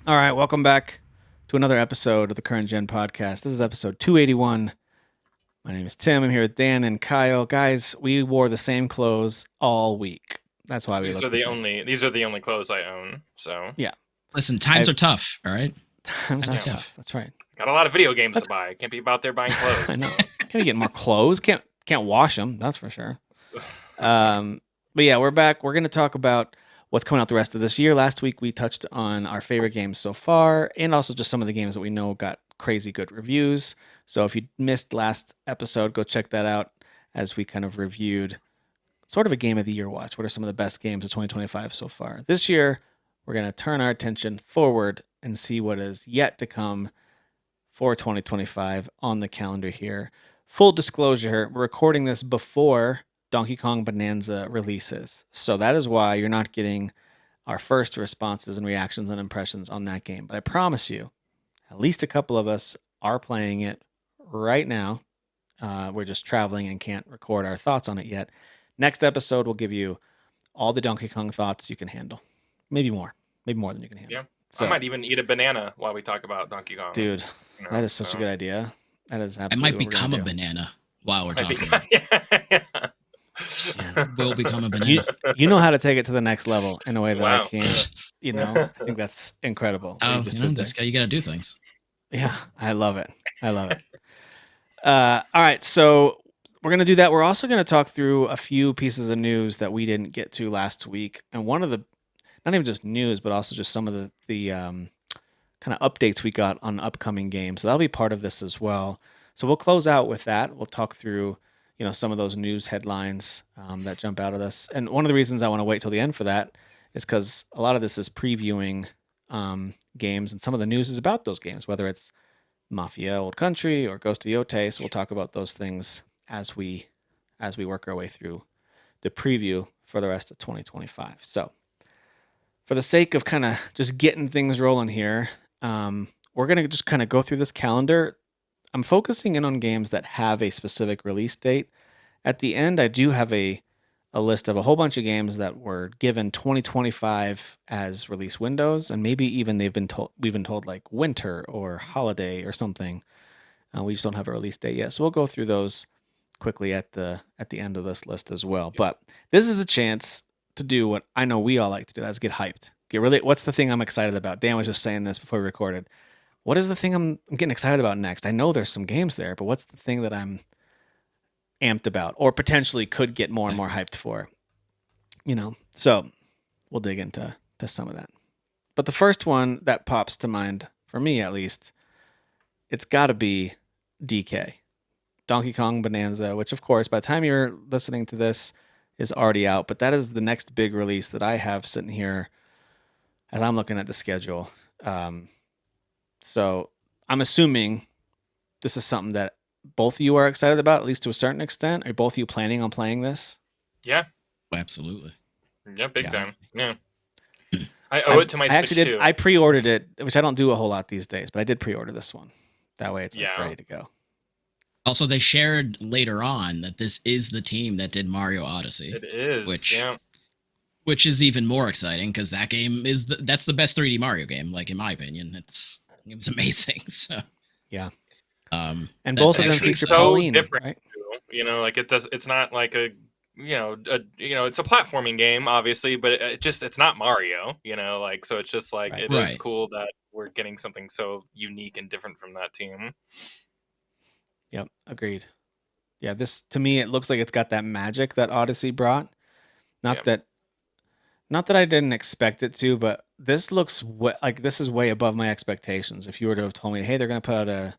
All right, welcome back to another episode of the Current Gen Podcast. This is episode 281. My name is Tim. I'm here with Dan and Kyle. Guys, we wore the same clothes all week. That's why we These look are the the same. only these are the only clothes I own. So Yeah, Listen, times are tough, all right? times are Times are tough. tough. That's right. got a lot of video games That's to buy. Can't be out there buying I clothes. know. Can we get more clothes? Can't wash them. That's for sure. But yeah, we're back. We're going to talk about what's coming out the rest of this year. Last week we touched on our favorite games so far, and also just some of the games that we know got crazy good reviews. So if you missed last episode, go check that out as we kind of reviewed sort of a game of the year watch. What are some of the best games of 2025 so far? This year, we're going to turn our attention forward and see what is yet to come for 2025 on the calendar here. Full disclosure, we're recording this before Donkey Kong Bonanza releases. So that is why you're not getting our first responses and reactions and impressions on that game. But I promise you, at least a couple of us are playing it right now. We're just traveling and can't record our thoughts on it yet. Next episode, we'll give you all the Donkey Kong thoughts you can handle. Maybe more than you can handle. Yeah, So, I might even eat a banana while we talk about Donkey Kong. dude, that is such a good idea. That is I absolutely might become a banana while we're talking. Will become a banana. You know how to take it to the next level in a way that I Wow. can't. I think that's incredible. Oh, You just did this there. guy, you got to do things. Yeah, I love it. All right, so we're going to do that. We're also going to talk through a few pieces of news that we didn't get to last week. And one of the, not even just news, but also just some of the kind of updates we got on upcoming games. So that'll be part of this as well. So we'll close out with that. We'll talk through, some of those news headlines that jump out at us. And one of the reasons I want to wait till the end for that is because a lot of this is previewing games, and some of the news is about those games, whether it's Mafia, Old Country, or Ghost of Yote. So we'll talk about those things as we work our way through the preview for the rest of 2025. So for the sake of kind of just getting things rolling here, we're going to just kind of go through this calendar. I'm focusing in on games that have a specific release date. At the end, I do have a list of a whole bunch of games that were given 2025 as release windows, and maybe even we've been told like winter or holiday or something. We just don't have a release date yet, so we'll go through those quickly at the end of this list as well. But this is a chance to do what I know we all like to do. That's get hyped. What's the thing I'm excited about? Dan was just saying this before we recorded. What is the thing I'm getting excited about next? I know there's some games there, but what's the thing that I'm amped about or potentially could get more and more hyped for? So we'll dig into some of that. But the first one that pops to mind, for me at least, it's got to be DK. Donkey Kong Bonanza, which of course, by the time you're listening to this, is already out. But that is the next big release that I have sitting here as I'm looking at the schedule. So I'm assuming this is something that both of you are excited about, at least to a certain extent. Are both of you planning on playing this? Yeah. Absolutely. Yeah, big time. Yeah. I owe it to my Switch too. I pre-ordered it, which I don't do a whole lot these days, but I did pre-order this one. That way it's ready to go. Also, they shared later on that this is the team that did Mario Odyssey. It is, which is even more exciting because that game that's the best 3D Mario game. Like in my opinion, it's amazing. So yeah, and both of them feature Pauline, different. Right? Like it's not like a it's a platforming game, obviously, but it's not Mario. So it's just like it is cool that we're getting something so unique and different from that team. Yep, agreed. Yeah, this to me it looks like it's got that magic that Odyssey brought. Not that I didn't expect it to, but this looks like this is way above my expectations. If you were to have told me, hey, they're going to put out a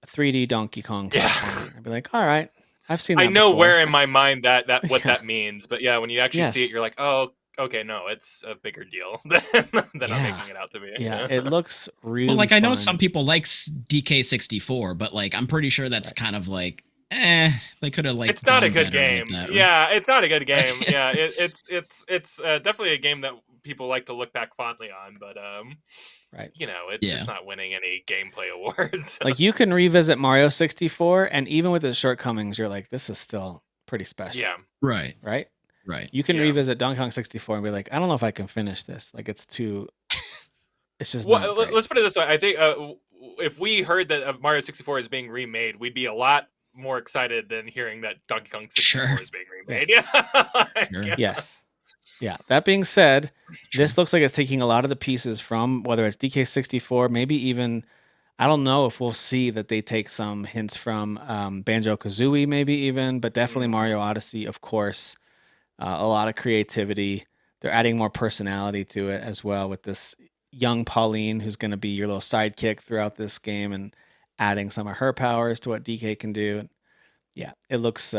3D Donkey Kong platformer, I'd be like, all right, I've seen that I know before. where in my mind that what that means, but yeah, when you actually see it, you're like, oh, okay, no, it's a bigger deal than I'm making it out to be. Yeah, it looks really well. fun. I know some people like DK64, but I'm pretty sure that's kind of like, they could have It's not a good game. Yeah, it's not a good game. Yeah, it's definitely a game that people like to look back fondly on, but it's not winning any gameplay awards. Like you can revisit Mario 64, and even with its shortcomings, you're like, this is still pretty special. Yeah. Right. You can revisit Donkey Kong 64 and be like, I don't know if I can finish this. Like it's too it's just not great. Let's put it this way. I think if we heard that Mario 64 is being remade, we'd be a lot more excited than hearing that Donkey Kong 64 is being remade. Yes. Yeah. Sure. Yes. Yeah. That being said, True. this looks like it's taking a lot of the pieces from whether it's DK64, maybe even I don't know if we'll see that they take some hints from Banjo-Kazooie, maybe even, but definitely Mario Odyssey, of course. A lot of creativity. They're adding more personality to it as well with this young Pauline who's going to be your little sidekick throughout this game and adding some of her powers to what DK can do. And yeah, it looks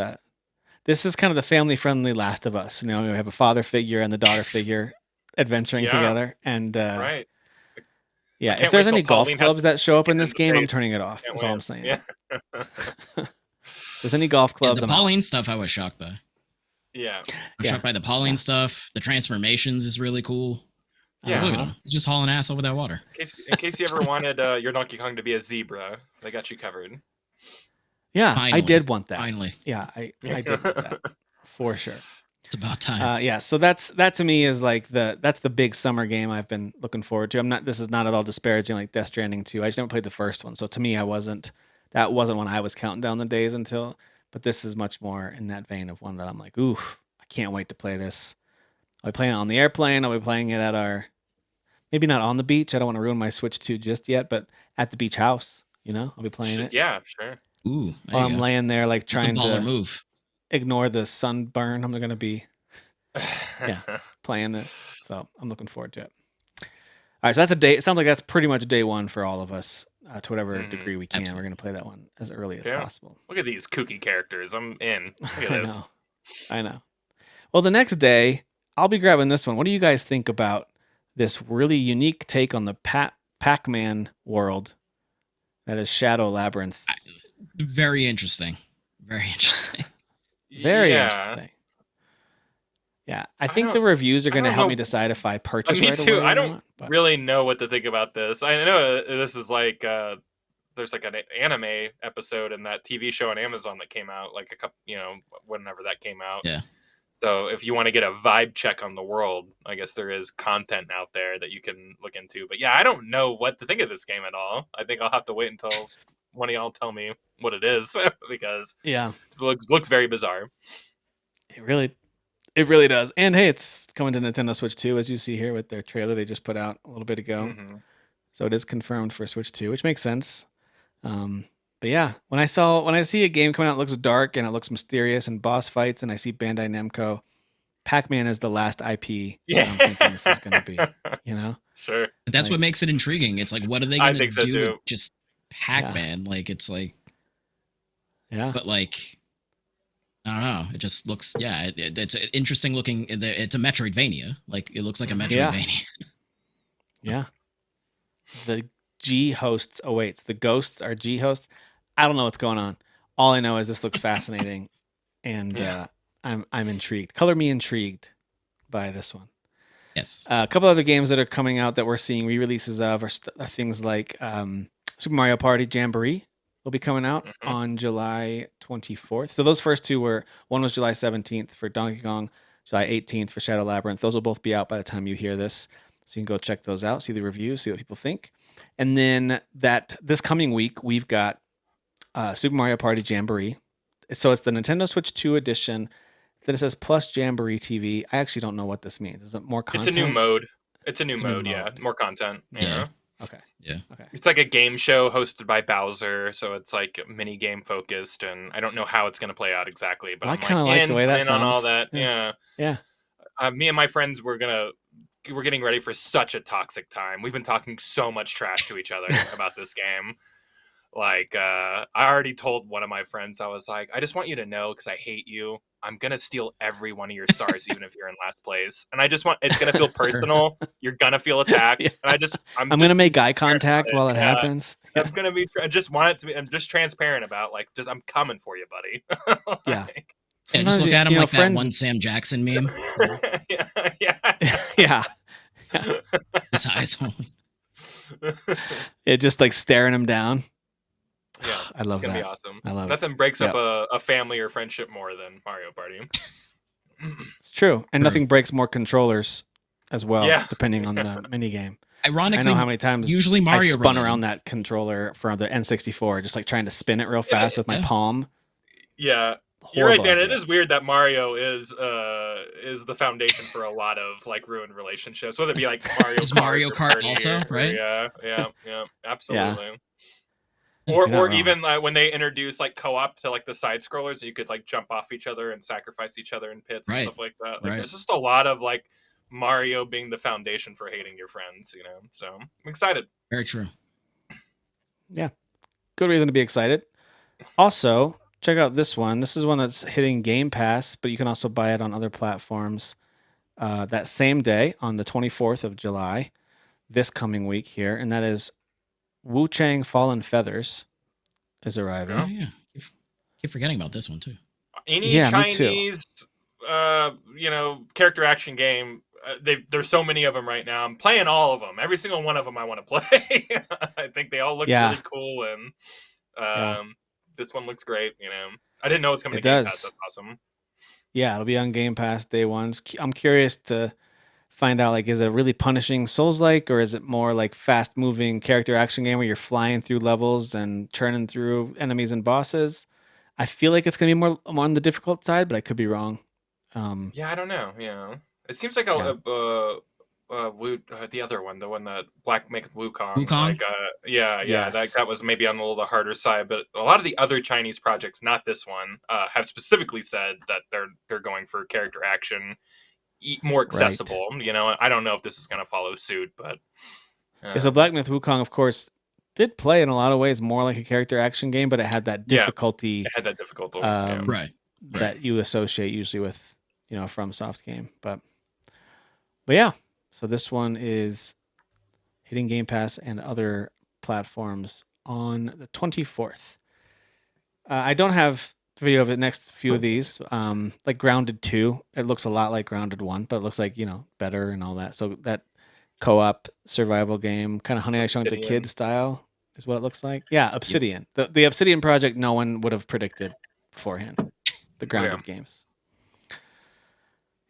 this is kind of the family-friendly Last of Us. You know, you have a father figure and the daughter figure adventuring together. And right. yeah, I if can't there's wait till any golf Pauline has clubs to that show up kick in this the game, I'm face. turning it off. Can't That's all I'm wait. saying. Yeah. If there's any golf clubs, the I'm out. Pauline stuff I was shocked by. Yeah. I was shocked by the Pauline stuff. The transformations is really cool. Yeah. Look at him. He's just hauling ass over that water. In case you ever wanted your Donkey Kong to be a zebra, they got you covered. Yeah, Finally. I did want that. Finally. Yeah, I did want that. For sure. It's about time. Yeah, so that to me is like that's the big summer game I've been looking forward to. This is not at all disparaging like Death Stranding 2. I just never played the first one. So to me that wasn't one I was counting down the days until, but this is much more in that vein of one that I'm like, ooh, I can't wait to play this. I'll be playing it on the airplane, I'll be playing it at our maybe not on the beach. I don't want to ruin my Switch 2 just yet, but at the beach house, I'll be playing it. Yeah, sure. Ooh, while I'm laying there like trying to move. Ignore the sunburn. I'm going to be playing this. So I'm looking forward to it. All right, so that's a day. It sounds like that's pretty much day one for all of us to whatever degree we can. Absolutely. We're going to play that one as early as possible. Look at these kooky characters. I'm in. Look at this. I know. Well, the next day, I'll be grabbing this one. What do you guys think about this really unique take on the Pac-Man world that is Shadow Labyrinth? Very interesting. Very interesting. Very interesting. Yeah, I think the reviews are going to help me decide if I purchase right away. I don't really know what to think about this. I know this is like there's like an anime episode in that TV show on Amazon that came out like a couple, whenever that came out. Yeah. So if you want to get a vibe check on the world, I guess there is content out there that you can look into. But yeah, I don't know what to think of this game at all. I think I'll have to wait until one of y'all tell me what it is because it looks very bizarre. It really does. And hey, it's coming to Nintendo Switch 2, as you see here with their trailer they just put out a little bit ago. Mm-hmm. So it is confirmed for Switch 2, which makes sense. But yeah, when I see a game coming out that looks dark and it looks mysterious and boss fights, and I see Bandai Namco, Pac-Man is the last IP that I'm thinking this is going to be. Sure. But that's what makes it intriguing. It's like, what are they going to do with just Pac-Man? Yeah. Like, it's like, but like, I don't know. It just looks, it's interesting looking. It's a Metroidvania. Like, it looks like a Metroidvania. Yeah. The G hosts awaits. The ghosts are G hosts. I don't know what's going on. All I know is this looks fascinating, and I'm intrigued. Color me intrigued by this one. Yes. A couple other games that are coming out that we're seeing re-releases of are things like Super Mario Party Jamboree will be coming out on July 24th. So those first two one was July 17th for Donkey Kong, July 18th for Shadow Labyrinth. Those will both be out by the time you hear this. So you can go check those out, see the reviews, see what people think. And then this coming week, we've got Super Mario Party Jamboree. So it's the Nintendo Switch 2 edition that it says plus Jamboree TV. I actually don't know what this means. Is it more content? It's a new mode. It's a new mode, yeah. More content. Yeah. Okay. Yeah. Okay. It's like a game show hosted by Bowser, so it's like mini game focused, and I don't know how it's going to play out exactly, but I I'm kind of like the way that sounds. On all that. Yeah. Me and my friends we're getting ready for such a toxic time. We've been talking so much trash to each other about this game. Like, I already told one of my friends, I was like, I just want you to know, because I hate you, I'm going to steal every one of your stars, even if you're in last place. And it's going to feel personal. You're going to feel attacked. And I'm going to make eye contact while it happens. I'm going to be, I just want it to be, I'm just transparent about, like, I'm coming for you, buddy. Yeah. Just look at him like that one Sam Jackson meme. Yeah. His eyes only. Just like staring him down. Yeah, I love that. It's gonna be awesome. I love Nothing breaks up a family or friendship more than Mario Party. It's true, and nothing breaks more controllers as well, depending on the mini game. Ironically, I know how many times usually Mario I spun related. around that controller for the N64, just like trying to spin it real fast with my palm. Yeah. You're right, Dan. It is weird that Mario is the foundation for a lot of like ruined relationships, whether it be like Mario Kart, Mario Kart also, right? Yeah, absolutely. Yeah. Or even when they introduce like co-op to like the side scrollers, you could like jump off each other and sacrifice each other in pits and stuff like that. Like there's just a lot of like Mario being the foundation for hating your friends, you know. So I'm excited. Very true. Yeah, good reason to be excited. Also, check out this one. This is one that's hitting Game Pass, but you can also buy it on other platforms. That same day on the 24th of July, this coming week here, and that is Wu Chang Fallen Feathers is arriving. Oh yeah, keep forgetting about this one too. Any Chinese, character action game. There's so many of them right now. I'm playing all of them. Every single one of them I want to play. I think they all look really cool, and this one looks great. You know, I didn't know it was coming to Game Pass. That's awesome. Yeah, it'll be on Game Pass day one. I'm curious to find out, like, is it really punishing Souls-like, or is it more like fast-moving character action game where you're flying through levels and churning through enemies and bosses? I feel like it's gonna be more on the difficult side, but I could be wrong. Yeah, I don't know. Yeah, it seems like the other one, the one that Black make Wukong. Like, that was maybe on a little the harder side. But a lot of the other Chinese projects, not this one, have specifically said that they're going for character action, more accessible. Right. You know, I don't know if this is going to follow suit, but so Black Myth Wukong, of course, did play in a lot of ways more like a character action game, but it had that difficulty. It had that difficulty, right, that you associate usually with From Soft game, but yeah. So this one is hitting Game Pass and other platforms on the 24th. I don't have video of the next few of these. Like Grounded 2, it looks a lot like Grounded 1, but it looks like, better and all that. So that co-op survival game, kind of Honey, I Shrunk the Kid style is what it looks like. Yeah, Obsidian. The Obsidian project no one would have predicted beforehand. The Grounded games.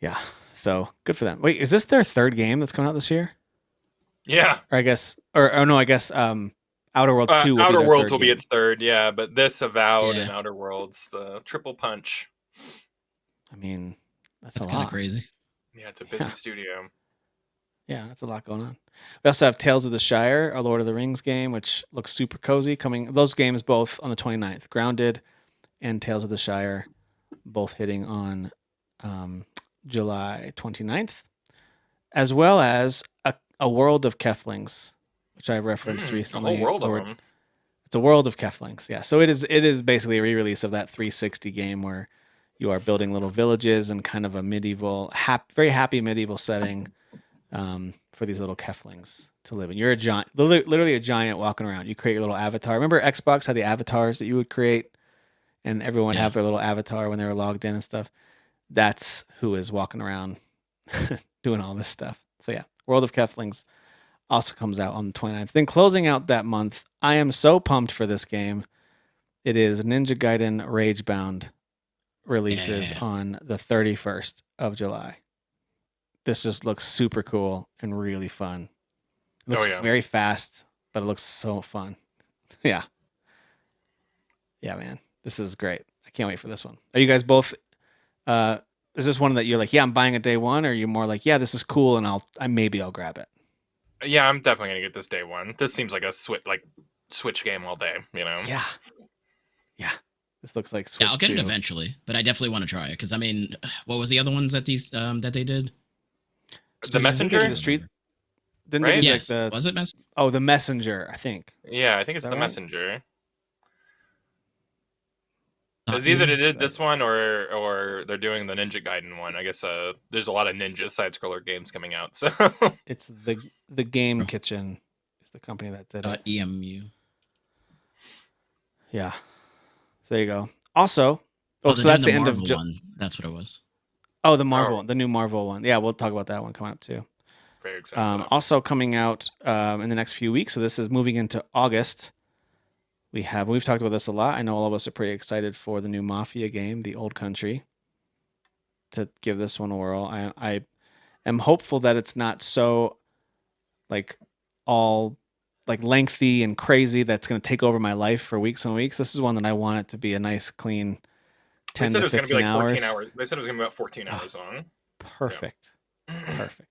Yeah. So good for them. Wait, is this their third game that's coming out this year? Yeah. Or I guess, or no, I guess Outer Worlds 2 will Outer be Worlds will be its third, yeah, but this Avowed and Outer Worlds, the triple punch. I mean, that's kind of crazy. Yeah, it's a busy studio. Yeah, that's a lot going on. We also have Tales of the Shire, a Lord of the Rings game, which looks super cozy. Coming, those games both on the 29th. Grounded and Tales of the Shire, both hitting on July 29th, as well as a World of Keflings, which I referenced recently. A whole world of them. It's a World of Keflings, yeah. So it is basically a re-release of that 360 game where you are building little villages and kind of a medieval, very happy medieval setting for these little Keflings to live in. You're a giant, literally a giant walking around. You create your little avatar. Remember Xbox had the avatars that you would create, and everyone would have their little avatar when they were logged in and stuff. That's who is walking around doing all this stuff. So yeah, World of Keflings also comes out on the 29th. Then closing out that month, I am so pumped for this game. It is Ninja Gaiden Ragebound releases on the 31st of July. This just looks super cool and really fun. It looks very fast, but it looks so fun. Yeah. Yeah, man. This is great. I can't wait for this one. Are you guys both is this one that you're like, yeah, I'm buying it day one, or are you more like, yeah, this is cool and I'll grab it? Yeah, I'm definitely gonna get this day one. This seems like a Switch game all day, Yeah. Yeah. This looks like Switch. Yeah, I'll get it eventually, but I definitely want to try it because I mean, what was the other ones that they did? The Messenger, the street. Didn't right? Yes. Was it Messenger? Oh, the Messenger, I think. Yeah, I think it's the Messenger. It's either they did this one or they're doing the Ninja Gaiden one. I guess there's a lot of ninja side scroller games coming out. So it's the Game Kitchen is the company that did it. EMU. Yeah. So there you go. Also, so that's the end of one. That's what it was. Oh, the new Marvel one. Yeah, we'll talk about that one coming up too. Very excited. Also coming out in the next few weeks. So this is moving into August. We've talked about this a lot. I know all of us are pretty excited for the new Mafia game, the Old Country, to give this one a whirl. I am hopeful that it's not so like all like lengthy and crazy that's going to take over my life for weeks and weeks. This is one that I want it to be a nice, clean 10 to 15 hours. They said it was going to be about 14 hours long. Perfect. Yeah. Perfect.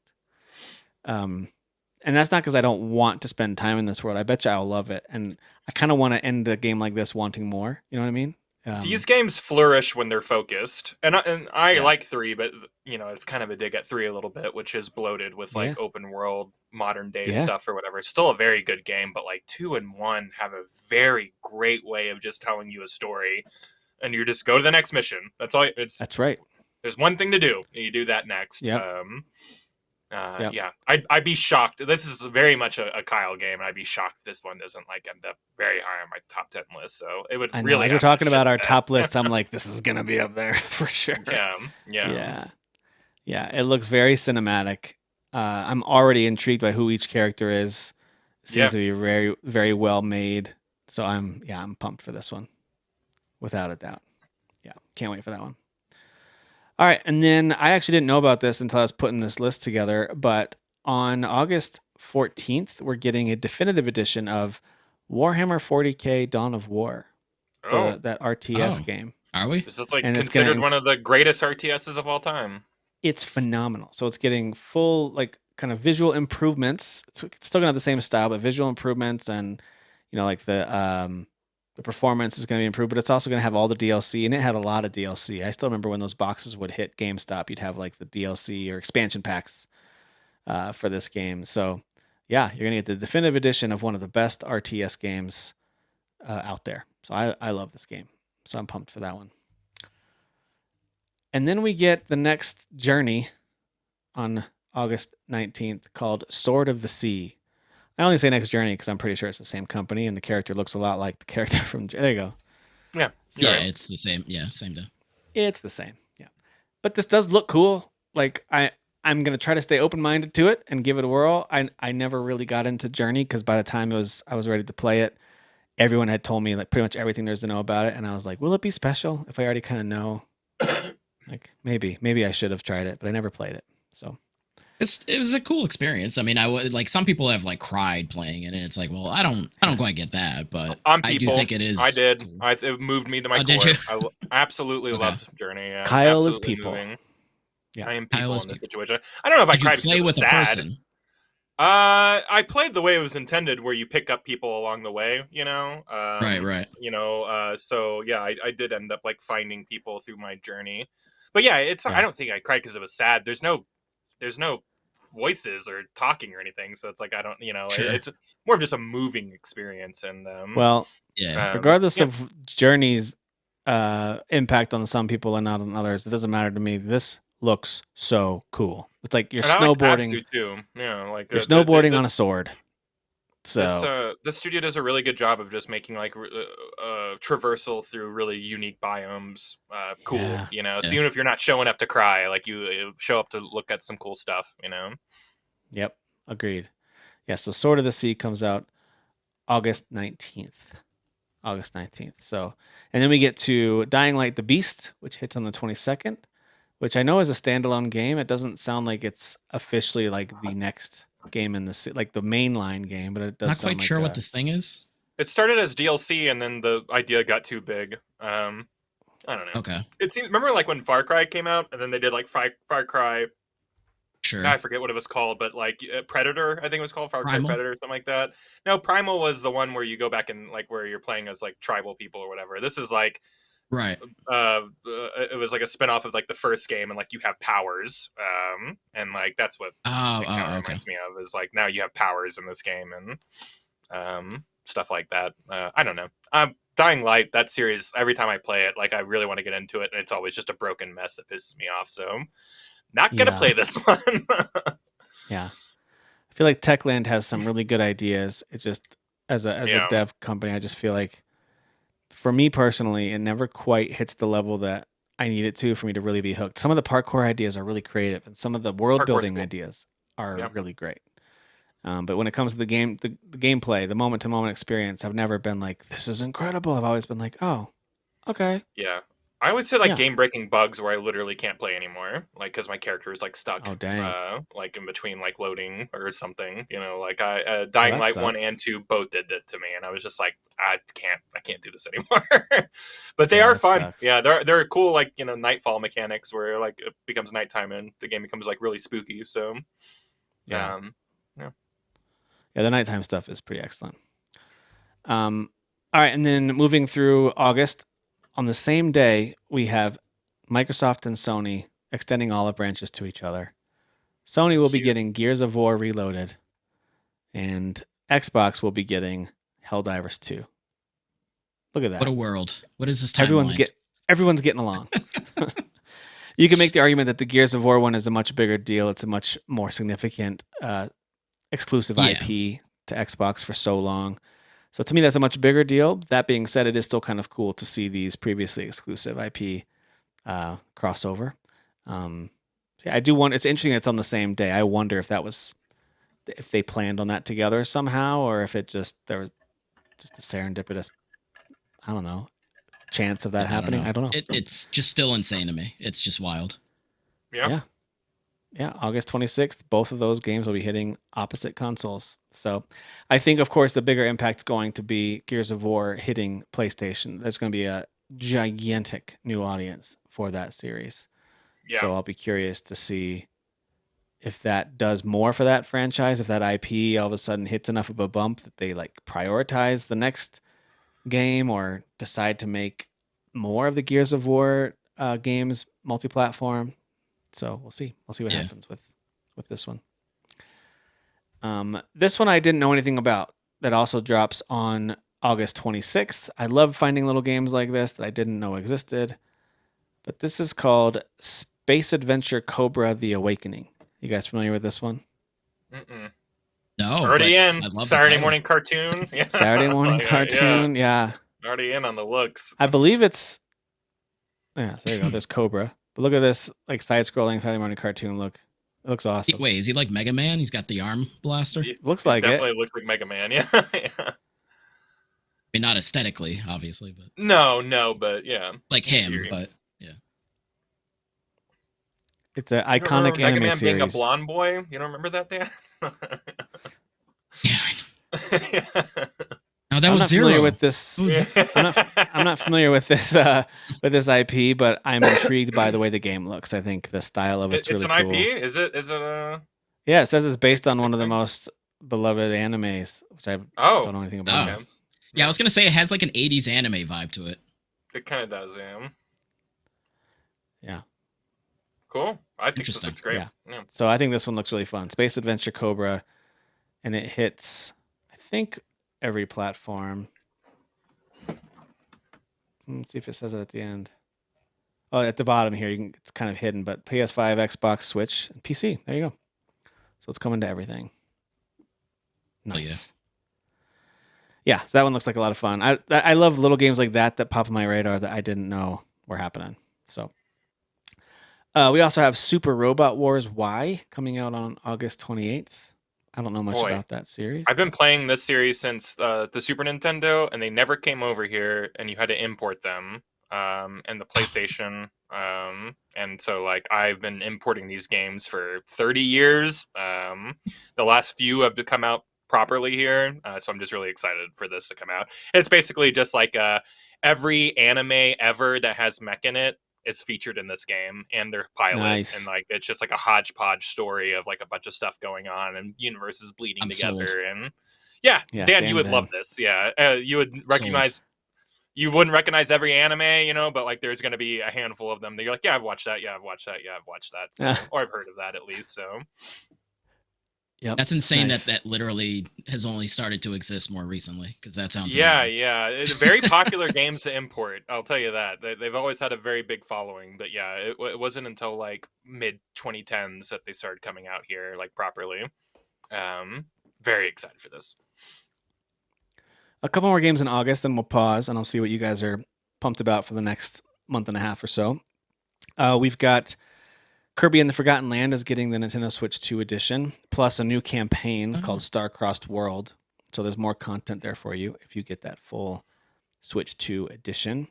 And that's not because I don't want to spend time in this world. I bet you I'll love it. And I kind of want to end a game like this wanting more. You know what I mean? These games flourish when they're focused. And I like 3, but it's kind of a dig at 3 a little bit, which is bloated with like open world, modern day stuff or whatever. It's still a very good game, but like 2 and 1 have a very great way of just telling you a story. And you just go to the next mission. That's all. That's right. There's one thing to do. And you do that next. Yep. Yeah, I'd be shocked. This is very much a Kyle game, and I'd be shocked if this one doesn't like end up very high on my top 10 list. So it would really. As we're talking about our top list, I'm like, this is gonna be up there for sure. Yeah. It looks very cinematic. I'm already intrigued by who each character is. Seems to be very, very well made. So I'm pumped for this one, without a doubt. Yeah, can't wait for that one. All right, and then I actually didn't know about this until I was putting this list together, but on August 14th, we're getting a definitive edition of Warhammer 40K Dawn of War, that RTS game. Are we? This is like considered one of the greatest RTSs of all time. It's phenomenal. So it's getting full, like, kind of visual improvements. It's still going to have the same style, but visual improvements and, like the performance is going to be improved, but it's also going to have all the DLC, and it had a lot of DLC. I still remember when those boxes would hit GameStop, you'd have like the DLC or expansion packs for this game. So yeah, you're going to get the definitive edition of one of the best RTS games out there. So I love this game. So I'm pumped for that one. And then we get the next journey on August 19th called Sword of the Sea. I only say next journey because I'm pretty sure it's the same company, and the character looks a lot like the character from. There you go. Yeah. It's the same. Yeah, same day. It's the same. Yeah, but this does look cool. Like I'm gonna try to stay open minded to it and give it a whirl. I never really got into Journey because by the time I was ready to play it, everyone had told me like pretty much everything there's to know about it, and I was like, will it be special if I already kind of know? Like maybe I should have tried it, but I never played it. So. It was a cool experience. I mean, I would like some people have like cried playing it, and it's like, well, I don't quite get that, but I do think it is. I did. Cool. It moved me to my core. I absolutely loved Journey. Kyle is people. Moving. Yeah, I am people in this situation. I don't know if I cried play with a person. I played the way it was intended, where you pick up people along the way. Right. So yeah, I did end up like finding people through my journey, but yeah, I don't think I cried because it was sad. There's no voices or talking or anything, so it's like I don't, Sure. It's more of just a moving experience. And regardless of Journey's impact on some people and not on others, it doesn't matter to me. This looks so cool. It's like you're snowboarding like too. Like you're snowboarding on a sword. So this studio does a really good job of just making like traversal through really unique biomes cool. So even if you're not showing up to cry, like you show up to look at some cool stuff. Yep, agreed. Yeah, so Sword of the Sea comes out August 19th. So, and then we get to Dying Light: The Beast, which hits on the 22nd, which I know is a standalone game. It doesn't sound like it's officially like the next game in the like the mainline game, but it does. Not quite sure what this thing is. It started as DLC, and then the idea got too big. I don't know. Okay. Remember like when Far Cry came out, and then they did like Far Cry. Sure. I forget what it was called, but like Predator, I think it was called Far Cry Predator, or something like that. No, Primal was the one where you go back and like where you're playing as like tribal people or whatever. This is like. Right. It was like a spinoff of like the first game, and like you have powers, and like that's what reminds me of is like now you have powers in this game and stuff like that. I don't know. Dying Light, that series, every time I play it, like I really want to get into it, and it's always just a broken mess that pisses me off. So, not gonna play this one. Yeah, I feel like Techland has some really good ideas. It just as a dev company, I just feel like. For me personally, it never quite hits the level that I need it to for me to really be hooked. Some of the parkour ideas are really creative, and some of the world building ideas are really great. But when it comes to the game, the gameplay, the moment-to-moment experience, I've never been like, "This is incredible." I've always been like, "Oh, okay." Yeah, I always say game-breaking bugs where I literally can't play anymore, like because my character is like stuck, Oh dang. like in between like loading or something. Like Dying Light 1 and 2 both did that to me, and I was just like, I can't do this anymore. But they are that fun. sucks. Yeah, they're cool, like nightfall mechanics where like it becomes nighttime and the game becomes like really spooky. So Yeah. yeah, The nighttime stuff is pretty excellent. All right, and then moving through August, on the same day, we have Microsoft and Sony extending olive branches to each other. Sony will be getting Gears of War Reloaded, and Xbox will be getting Helldivers 2. Look at that. What a world. What is this timeline? Everyone's getting along. You can make the argument that the Gears of War one is a much bigger deal. It's a much more significant exclusive IP to Xbox for so long. So to me, that's a much bigger deal. That being said, it is still kind of cool to see these previously exclusive IP crossover. I do want. It's interesting that it's on the same day. I wonder if they planned on that together somehow, or if there was just a serendipitous, I don't know, chance of that happening. I don't know. It's just still insane to me. It's just wild. Yeah. August 26th, both of those games will be hitting opposite consoles. So I think, of course, the bigger impact is going to be Gears of War hitting PlayStation. There's going to be a gigantic new audience for that series. Yeah. So I'll be curious to see if that does more for that franchise, if that IP all of a sudden hits enough of a bump that they like prioritize the next game or decide to make more of the Gears of War games multi-platform. So we'll see. We'll see what happens with this one. This one I didn't know anything about. That also drops on August 26th. I love finding little games like this that I didn't know existed. But this is called Space Adventure Cobra: The Awakening. You guys familiar with this one? Mm-mm. No. Already in. Saturday morning cartoon. Yeah. Saturday morning cartoon. Yeah. Already in on the looks. I believe it's. Yeah, so there you go. There's Cobra. But look at this, like side-scrolling Saturday morning cartoon look. It looks awesome. Wait, is he like Mega Man? He's got the arm blaster. Looks like definitely looks like Mega Man. Yeah. I mean, not aesthetically, obviously, but no, but yeah, like him. But yeah, it's an iconic anime Mega Man series. Being a blonde boy. You don't remember that thing? Yeah. No, that was Zero. With this. I'm not familiar with this IP, but I'm intrigued by the way the game looks. I think the style of it's really cool. It's an IP. Is it a? Yeah, it says it's based on one of the most beloved animes, which I don't know anything about. Okay. Yeah, I was gonna say it has like an '80s anime vibe to it. It kind of does, yeah. Yeah. Cool. I think this looks great. Yeah. So I think this one looks really fun. Space Adventure Cobra, and it hits, I think, every platform. Let's see if it says it at the end. Oh, at the bottom here, it's kind of hidden, but PS5, Xbox, Switch, and PC. There you go. So it's coming to everything. Nice. Yeah, so that one looks like a lot of fun. I love little games like that pop on my radar that I didn't know were happening. So we also have Super Robot Wars Y coming out on August 28th. I don't know much about that series. I've been playing this series since the Super Nintendo, and they never came over here, and you had to import them, and the PlayStation. And so, like, I've been importing these games for 30 years. The last few have to come out properly here, so I'm just really excited for this to come out. It's basically just like every anime ever that has mech in it is featured in this game and their pilot, and like it's just like a hodgepodge story of like a bunch of stuff going on and universes bleeding together. Sold. And yeah, Dan, you would love this. Yeah, you would recognize. Sold. You wouldn't recognize every anime, but like there's going to be a handful of them that you're like, yeah, I've watched that. Yeah, I've watched that. Yeah, I've watched that. So, or I've heard of that at least. So. Yep. That's insane that literally has only started to exist more recently, because that sounds amazing. Yeah. It's very popular games to import. I'll tell you that. They've always had a very big following, but yeah, it wasn't until like mid 2010s that they started coming out here like properly. Very excited for this. A couple more games in August, then we'll pause and I'll see what you guys are pumped about for the next month and a half or so. We've got Kirby and the Forgotten Land is getting the Nintendo Switch 2 edition, plus a new campaign called Star-Crossed World. So there's more content there for you if you get that full Switch 2 edition.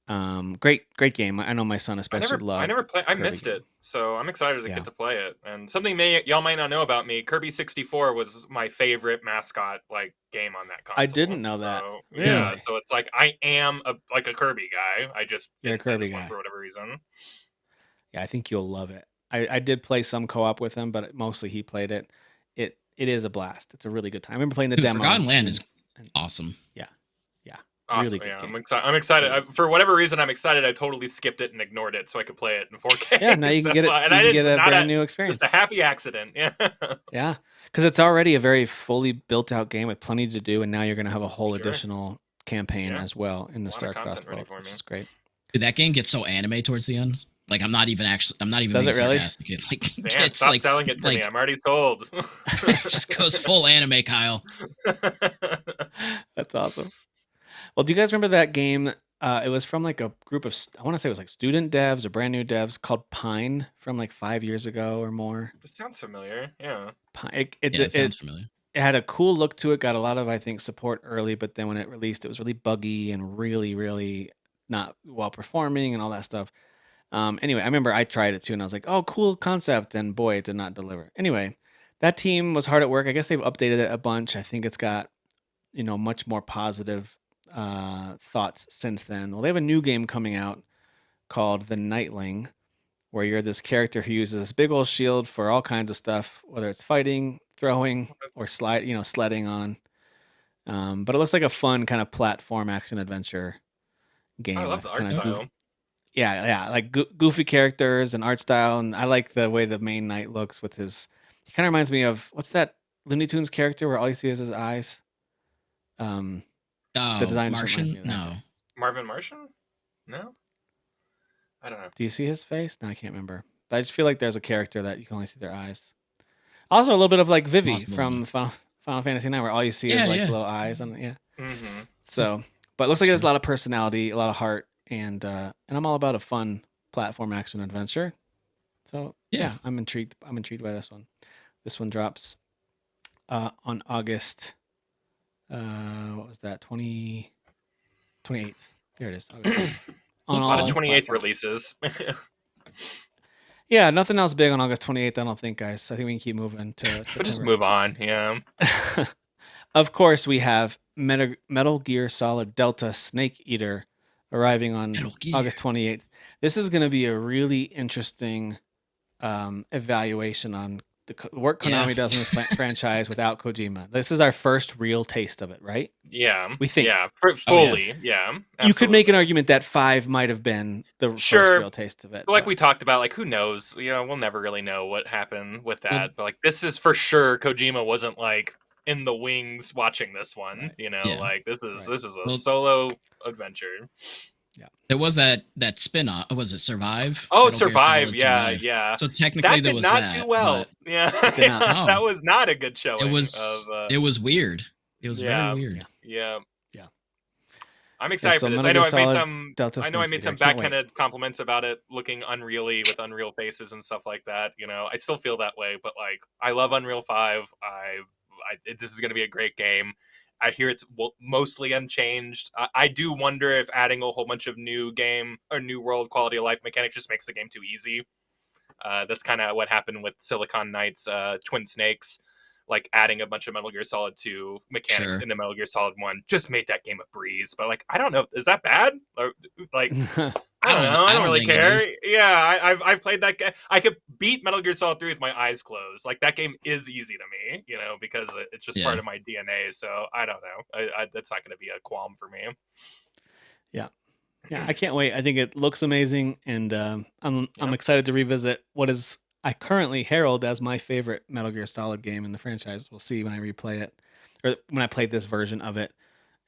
Great game. I know my son especially I loved. never played. I Kirby missed game. it, so I'm excited to Yeah. get to play it. And something y'all might not know about me: Kirby 64 was my favorite mascot like game on that I console. didn't know that. So yeah, Really? so it's like I am a Kirby guy. I just You're a didn't play Kirby this one guy. for whatever reason. Yeah, I think you'll love it. I did play some co-op with him, but mostly he played it. It is a blast. It's a really good time. I remember playing the Dude, demo. Forgotten Land is awesome. Yeah, yeah, really Awesome. good Yeah, game. I'm excited. Really. For whatever reason, I'm excited. I totally skipped it and ignored it so I could play it in 4K. Yeah, now you can So, get it. and You I can get didn't. a Not brand a new just experience. a happy accident. Yeah. Yeah, because it's already a very fully built out game with plenty to do, and now you're going to have a whole additional campaign as well in the A lot of StarCrossed content ready world, for which me. is great. Dude, that game gets so anime towards the end. Like I'm not even Does being it really? sarcastic. It like Damn, gets stop selling it to me. I'm already sold. just goes full anime, Kyle. That's awesome. Well, do you guys remember that game? It was from like a group of, I want to say it was like student devs or brand new devs called Pine from like 5 years ago or more. This sounds familiar. Yeah. Pine, It sounds familiar. it had a cool look to it, got a lot of, I think, support early, but then when it released, it was really buggy and really, really not well performing and all that stuff. Anyway, I remember I tried it too and I was like, oh, cool concept. And boy, it did not deliver. Anyway, that team was hard at work. I guess they've updated it a bunch. I think it's got, much more positive thoughts since then. Well, they have a new game coming out called The Nightling, where you're this character who uses this big old shield for all kinds of stuff, whether it's fighting, throwing, or sledding on. But it looks like a fun kind of platform action adventure I game love with the art kind of style. yeah, like goofy characters and art style, and I like the way the main knight looks with his. He kind of reminds me of what's that Looney Tunes character where all you see is his eyes. The design just reminds me Martian? of that No. guy. Marvin Martian? No? I don't know. Do you see his face? No, I can't remember. But I just feel like there's a character that you can only see their eyes. Also, a little bit of like Vivi Possible. from Final Fantasy IX, where all you see is like the little eyes on it. Yeah. Mm-hmm. So, but it looks like there's a lot of personality, a lot of heart, and I'm all about a fun platform action adventure. So yeah, I'm intrigued. I'm intrigued by this one. This one drops on August. What was that? 28th. There it is. August 28th. On A lot of all 28th platforms. releases. Yeah, nothing else big on August 28th, I don't think, guys. I think we can keep moving to But just move on, yeah. Of course, we have Metal Gear Solid Delta Snake Eater arriving on August 28th. This is going to be a really interesting evaluation on the work Konami does in this franchise without Kojima. This is our first real taste of it, right? Yeah. We think. Yeah, fully. Yeah. You could make an argument that 5 might have been the first real taste of it. But like we talked about, like who knows? We'll never really know what happened with that. But like this is for sure Kojima wasn't like in the wings watching this one. Right. Like this is a solo adventure. Yeah. There was that spin-off. Was it Survive? Oh, Survive. Yeah, Survive. Yeah. So technically there was that. That did not do well. Yeah. That was not a good showing. It was weird. It was very weird. Yeah. I'm excited for this. I know I made some backhanded compliments about it looking unreally with Unreal faces and stuff like that. I still feel that way, but like I love Unreal 5. This is going to be a great game. I hear it's mostly unchanged. I do wonder if adding a whole bunch of new game or new world quality of life mechanics just makes the game too easy. That's kind of what happened with Silicon Knights, Twin Snakes. Like adding a bunch of Metal Gear Solid 2 mechanics into Metal Gear Solid 1 just made that game a breeze. But like, I don't know, is that bad? Or like, I don't know. I don't really care. Yeah, I've played that game. I could beat Metal Gear Solid 3 with my eyes closed. Like that game is easy to me, because it's just part of my DNA. So I don't know. That's not going to be a qualm for me. Yeah. Yeah, I can't wait. I think it looks amazing, and I'm excited to revisit what is I currently herald as my favorite Metal Gear Solid game in the franchise. We'll see when I replay it, or when I play this version of it,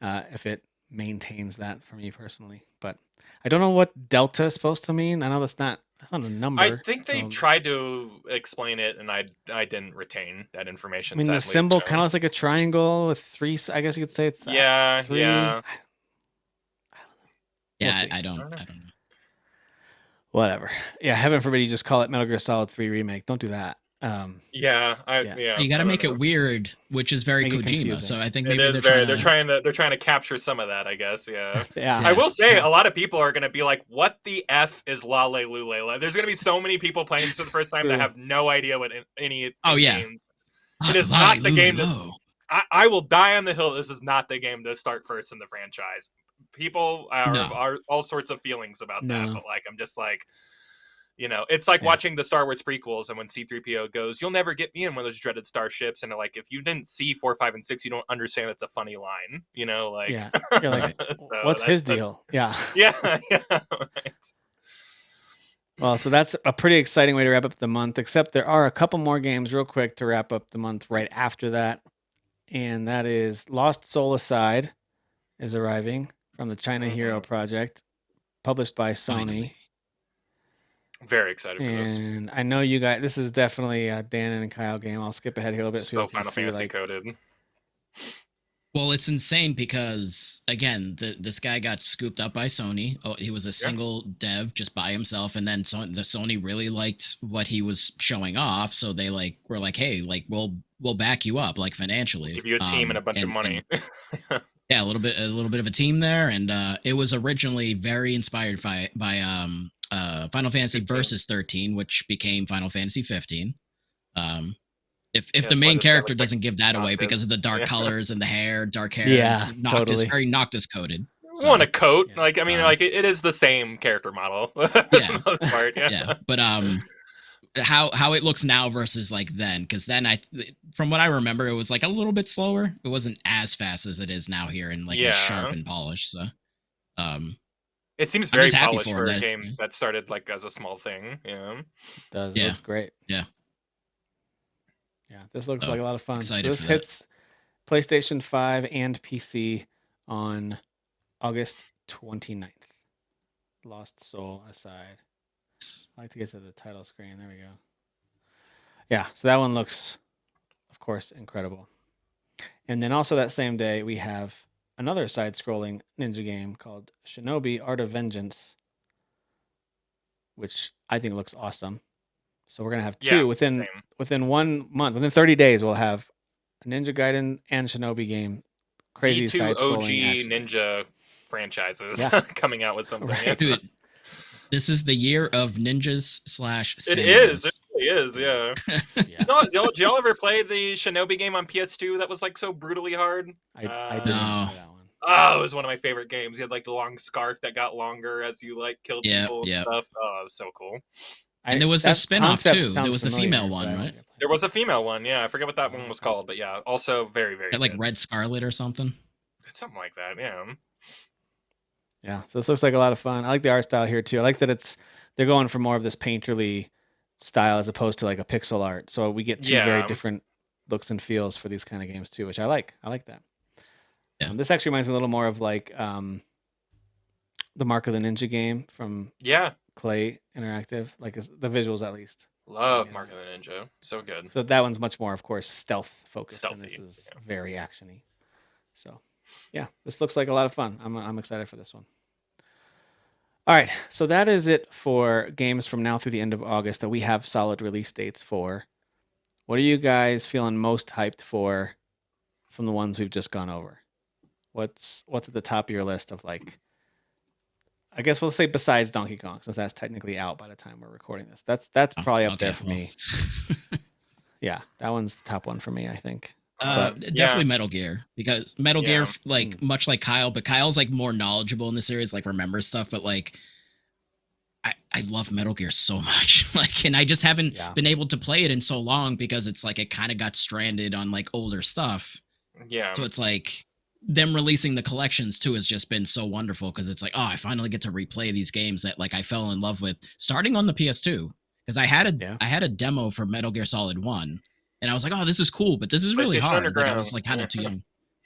if it maintains that for me personally. But I don't know what Delta is supposed to mean. I know that's not a number. I think they tried to explain it, and I didn't retain that information. I mean, the symbol kind of looks like a triangle with 3. I guess you could say it's 3. Yeah. I don't know. Yeah, I don't know. Whatever. Yeah, heaven forbid you just call it Metal Gear Solid 3 Remake. Don't do that. Yeah, You got to make know. it weird, which is very Kojima. So I think maybe they're trying to capture some of that, I guess. Yeah. Yeah. I will say a lot of people are going to be like, "What the f is Lale Lule?" Like, there's going to be so many people playing this for the first time that have no idea what any games. It is not the game. I will die on the hill. This is not the game to start first in the franchise. People are all sorts of feelings about that, but like I'm just like, it's like watching the Star Wars prequels, and when C-3PO goes, "You'll never get me in one of those dreaded starships," and like, if you didn't see 4, 5, and 6, you don't understand it's a funny line. Like, yeah, you're like, so what's his deal? Yeah, right. Well, so that's a pretty exciting way to wrap up the month. Except there are a couple more games, real quick, to wrap up the month right after that, and that is Lost Soul Aside is arriving from the China Hero Project, published by Sony. Finally. Very excited for this. And I know you guys, this is definitely a Dan and Kyle game. I'll skip ahead here a little bit so Final Fantasy coded. Well, it's insane because, again, this guy got scooped up by Sony. Oh, he was a single dev just by himself, and then the Sony really liked what he was showing off, so they were like, "Hey, we'll back you up financially, give you a team and a bunch of money." Yeah, a little bit of a team there, and it was originally very inspired by Final Fantasy Versus 13, which became Final Fantasy 15. If the main character doesn't give that away because of the dark colors and the hair, dark hair, Noctis, very Noctis coded. So, want a coat? It is the same character model for the most part. Yeah. But how it looks now versus then, because then from what I remember, it was a little bit slower. It wasn't as fast as it is now here, and sharp and polished. So it seems very polished for a game that started as a small thing. Yeah, it does. It looks great. Yeah. Yeah, this looks like a lot of fun. So this hits PlayStation 5 and PC on August 29th. Lost Soul Aside. I like to get to the title screen. There we go. Yeah, so that one looks, of course, incredible. And then also that same day, we have another side-scrolling ninja game called Shinobi Art of Vengeance, which I think looks awesome. So we're going to have two within 1 month. Within 30 days, we'll have a Ninja Gaiden and Shinobi game. Crazy side-scrolling OG Ninja franchises coming out with something. Right. Dude, this is the year of ninjas / It is. It really is, yeah. Did y'all ever play the Shinobi game on PS2 that was so brutally hard? I didn't know that one. Oh, it was one of my favorite games. You had the long scarf that got longer as you killed people and stuff. Oh, it was so cool. And there was a spin-off too. There was the female one, right? There was a female one, yeah. I forget what that one was called, but yeah, also very, very good. Red Scarlet or something? Something like that, yeah. Yeah, so this looks like a lot of fun. I like the art style here too. I like that they're going for more of this painterly style as opposed to a pixel art. So we get two very different looks and feels for these kind of games too, which I like. I like that. Yeah. This actually reminds me a little more of the Mark of the Ninja game from Clay Interactive, the visuals at least. Love Mark of the Ninja, so good. So that one's much more, of course, stealth focused, and this is very actiony. So, yeah, this looks like a lot of fun. I'm excited for this one. All right, so that is it for games from now through the end of August that we have solid release dates for. What are you guys feeling most hyped for from the ones we've just gone over? What's at the top of your list of I guess we'll say besides Donkey Kong, since that's technically out by the time we're recording this. That's probably up there for me. Yeah, that one's the top one for me, I think. Definitely Metal Gear, because Metal Gear, much like Kyle, but Kyle's more knowledgeable in the series, remembers stuff, but I love Metal Gear so much, and I just haven't been able to play it in so long because it's it kind of got stranded on older stuff. Yeah. So it's them releasing the collections too has just been so wonderful, because it's I finally get to replay these games that I fell in love with starting on the PS2, because I had a demo for Metal Gear Solid 1, and I was oh, this is cool, but this is really hard. I was kind of too young.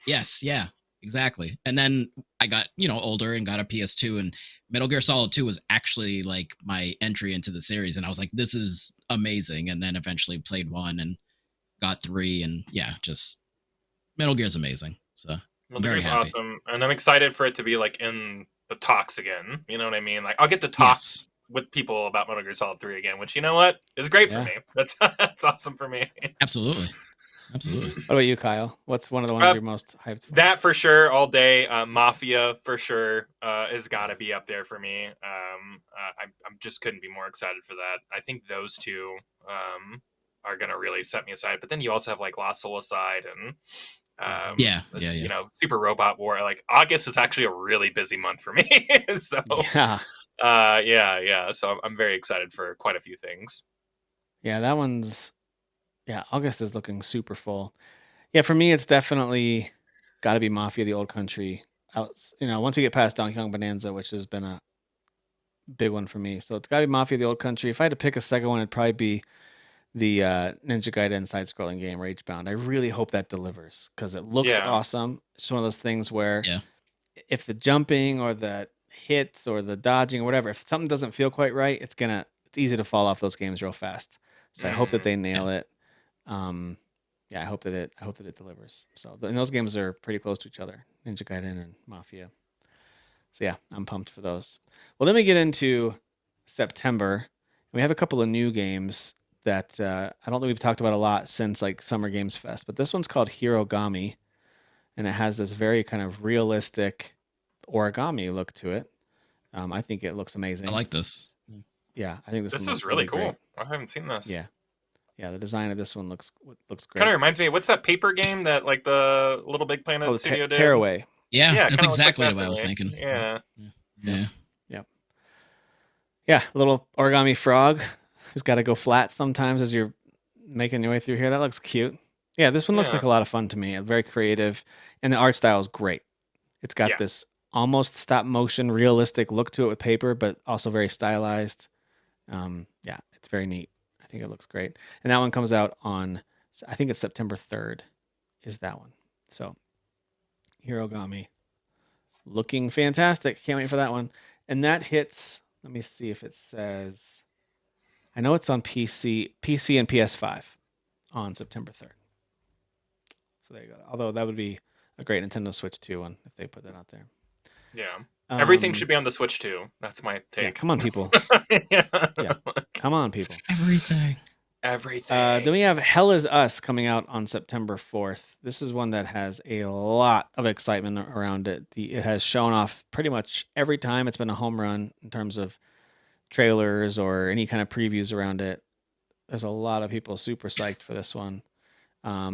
Yes, yeah, exactly. And then I got older and got a PS2, and Metal Gear Solid 2 was actually my entry into the series, and I was this is amazing. And then eventually played 1 and got 3, and just Metal Gear's amazing. So Metal Gear's awesome, and I'm excited for it to be in the talks again. You know what I mean? I'll get to talk with people about Metal Gear Solid 3 again, which, you know what, is great for me. That's awesome for me. Absolutely. What about you, Kyle? What's one of the ones you're most hyped for? That for sure, all day. Mafia for sure has got to be up there for me. I just couldn't be more excited for that. I think those two are gonna really set me aside. But then you also have like Lost Soul Aside and you know, Super Robot War. Like August is actually a really busy month for me. So So I'm very excited for quite a few things. Yeah, that one's August is looking super full. Yeah, for me, it's definitely got to be Mafia: The Old Country. Once we get past Donkey Kong Bonanza, which has been a big one for me, so it's got to be Mafia: The Old Country. If I had to pick a second one, it'd probably be the Ninja Gaiden side-scrolling game, Ragebound. I really hope that delivers because it looks awesome. It's one of those things where if the jumping or the hits or the dodging or whatever, if something doesn't feel quite right, it's easy to fall off those games real fast. So I hope that they nail it. I hope that it delivers. So and those games are pretty close to each other, Ninja Gaiden and Mafia. So yeah, I'm pumped for those. Well, then we get into September. We have a couple of new games that I don't think we've talked about a lot since like Summer Games Fest, but this one's called Hirogami, and it has this very kind of realistic origami look to it. I think it looks amazing. I like this. Yeah, I think this is really cool. Great. I haven't seen this. Yeah, the design of this one looks great. Kind of reminds me of what's that paper game that like the Little Big Planet studio did? Tearaway. Yeah, that's exactly what I was thinking. Yeah. Yeah, little origami frog who's got to go flat sometimes as you're making your way through here. That looks cute. Yeah, this one looks like a lot of fun to me. Very creative, and the art style is great. It's got this almost stop motion, realistic look to it with paper, but also very stylized. It's very neat. I think it looks great. And that one comes out on, I think it's September 3rd is that one. So Hirogami looking fantastic. Can't wait for that one. And that hits, let me see if it says, I know it's on PC and PS5 on September 3rd. So there you go. Although that would be a great Nintendo Switch 2 one if they put that out there. Yeah. Everything should be on the Switch too. That's my take. Yeah, come on, people. Come on, people. Everything. Then we have Hell Is Us coming out on September 4th. This is one that has a lot of excitement around it. It has shown off pretty much every time. It's been a home run in terms of trailers or any kind of previews around it. There's a lot of people super psyched for this one.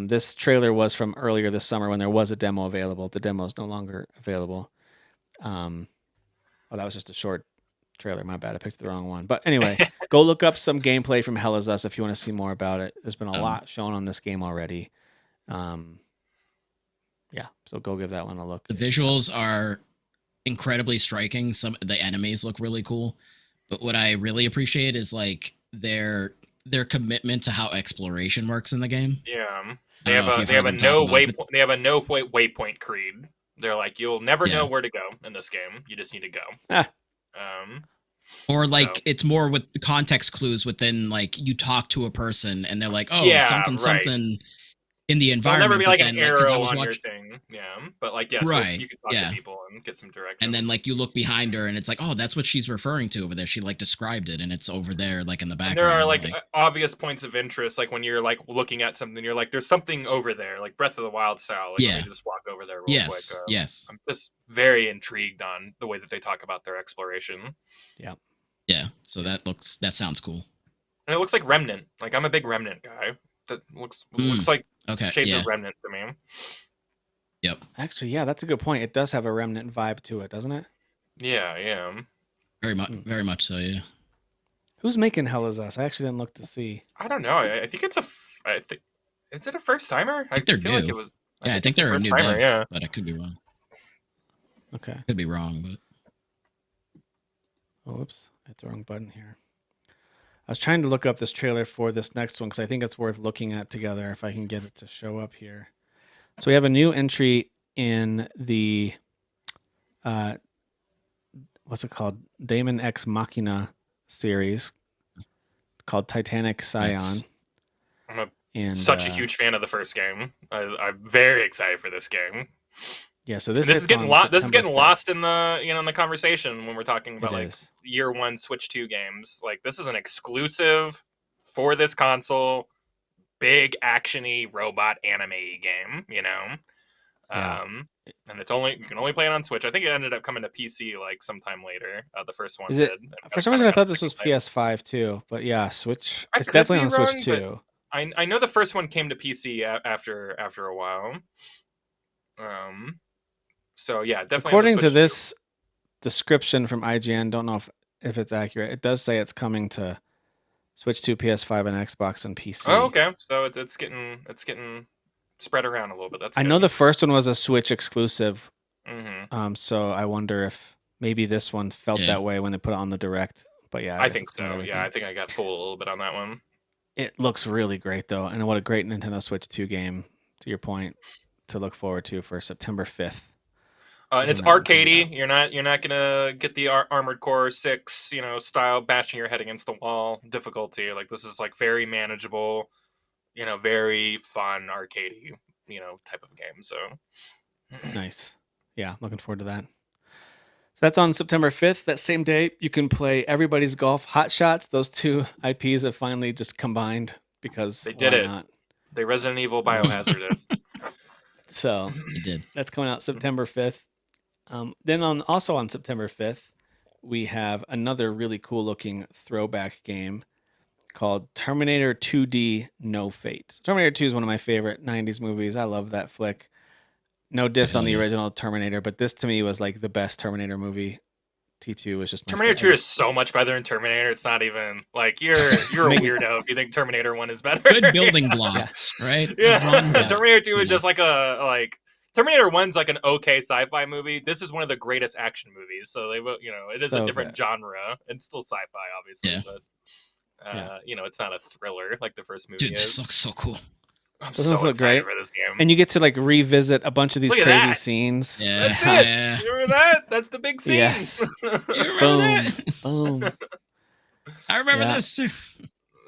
This trailer was from earlier this summer when there was a demo available. The demo is no longer available. That was just a short trailer. My bad. I picked the wrong one. But anyway, go look up some gameplay from Hell Is Us if you want to see more about it. There's been a lot shown on this game already. So go give that one a look. The visuals are incredibly striking. Some of the enemies look really cool. But what I really appreciate is like their commitment to how exploration works in the game. Yeah. They have a no waypoint creed. They're like, you'll never know where to go in this game. You just need to go. Or like it's more with the context clues within like you talk to a person and they're like, something in the environment. There'll never be like an arrow on your thing. Yeah. But like, so you can talk to people and get some directions. And then like you look behind her and it's like, oh, that's what she's referring to over there. She like described it and it's over there like in the background. And there are like obvious points of interest. Like when you're like looking at something, you're like, there's something over there, like Breath of the Wild style. Like, let me just walk over there real quick. Yes. I'm just very intrigued on the way that they talk about their exploration. Yeah. Yeah. So that sounds cool. And it looks like Remnant. Like I'm a big Remnant guy. That looks like shades of Remnant to me. Yep. Actually, that's a good point. It does have a Remnant vibe to it, doesn't it? Yeah. Very much so, yeah. Who's making Hell Is Us? I actually didn't look to see. I don't know. I think it's is it a first timer? I think they're new. Like it was. I think they're a new timer. Yeah, but I could be wrong. Okay. Could be wrong, but. Oh, whoops! I hit the wrong button here. I was trying to look up this trailer for this next one because I think it's worth looking at together if I can get it to show up here. So we have a new entry in the, what's it called? Daemon X Machina series called Titanic Scion. Yes. I'm such a huge fan of the first game. I'm very excited for this game. Yeah, so this This is hits getting on September this is getting 5th. lost in the in the conversation when we're talking about It like is. year one Switch 2 games. Like this is an exclusive for this console, big actiony robot anime game. Yeah. And it's only you can only play it on Switch. I think it ended up coming to PC like sometime later. The first one Is did. it? And For some kind reason, of I got a thought this was second life. PS5 too, but yeah, Switch. I It's could definitely be on Switch wrong, but too. I know the first one came to PC after a while. So yeah, definitely. According on the to Switch this description from IGN, don't know if it's accurate. It does say it's coming to Switch 2, PS5, and Xbox and PC. Oh, okay. So it's getting spread around a little bit. That's I good. know the first one was a Switch exclusive. Mm-hmm. So I wonder if maybe this one felt that way when they put it on the Direct. But yeah, I think so. Yeah, I think I got fooled a little bit on that one. It looks really great though, and what a great Nintendo Switch 2 game. To your point, to look forward to for September 5th. And it's arcadey. You're not gonna get the Armored Core 6, style bashing your head against the wall difficulty. Like this is like very manageable, very fun arcadey, type of game. So nice. Yeah, looking forward to that. So that's on September 5th. That same day, you can play Everybody's Golf Hot Shots. Those two IPs have finally just combined because they did why it. not? They Resident Evil Biohazard it. So it did. That's coming out September 5th. Then also on September 5th, we have another really cool looking throwback game called Terminator 2D No Fate. Terminator 2 is one of my favorite 90s movies. I love that flick. No diss on the original Terminator, but this to me was like the best Terminator movie. T2 was just my Terminator favorite. 2 is so much better than Terminator. It's not even like you're a weirdo if you think Terminator 1 is better. Good building blocks, right? Yeah. Terminator 2 is just like Terminator 1's like an okay sci-fi movie. This is one of the greatest action movies. So it is So a different good. genre. It's still sci-fi, obviously, but it's not a thriller like the first movie Dude, is. this looks so cool. I'm so excited for this game. And you get to like revisit a bunch of these crazy scenes. Yeah. That's it. Yeah. You remember that? That's the big scene. Yes. You remember Boom. that? Boom. I remember this too.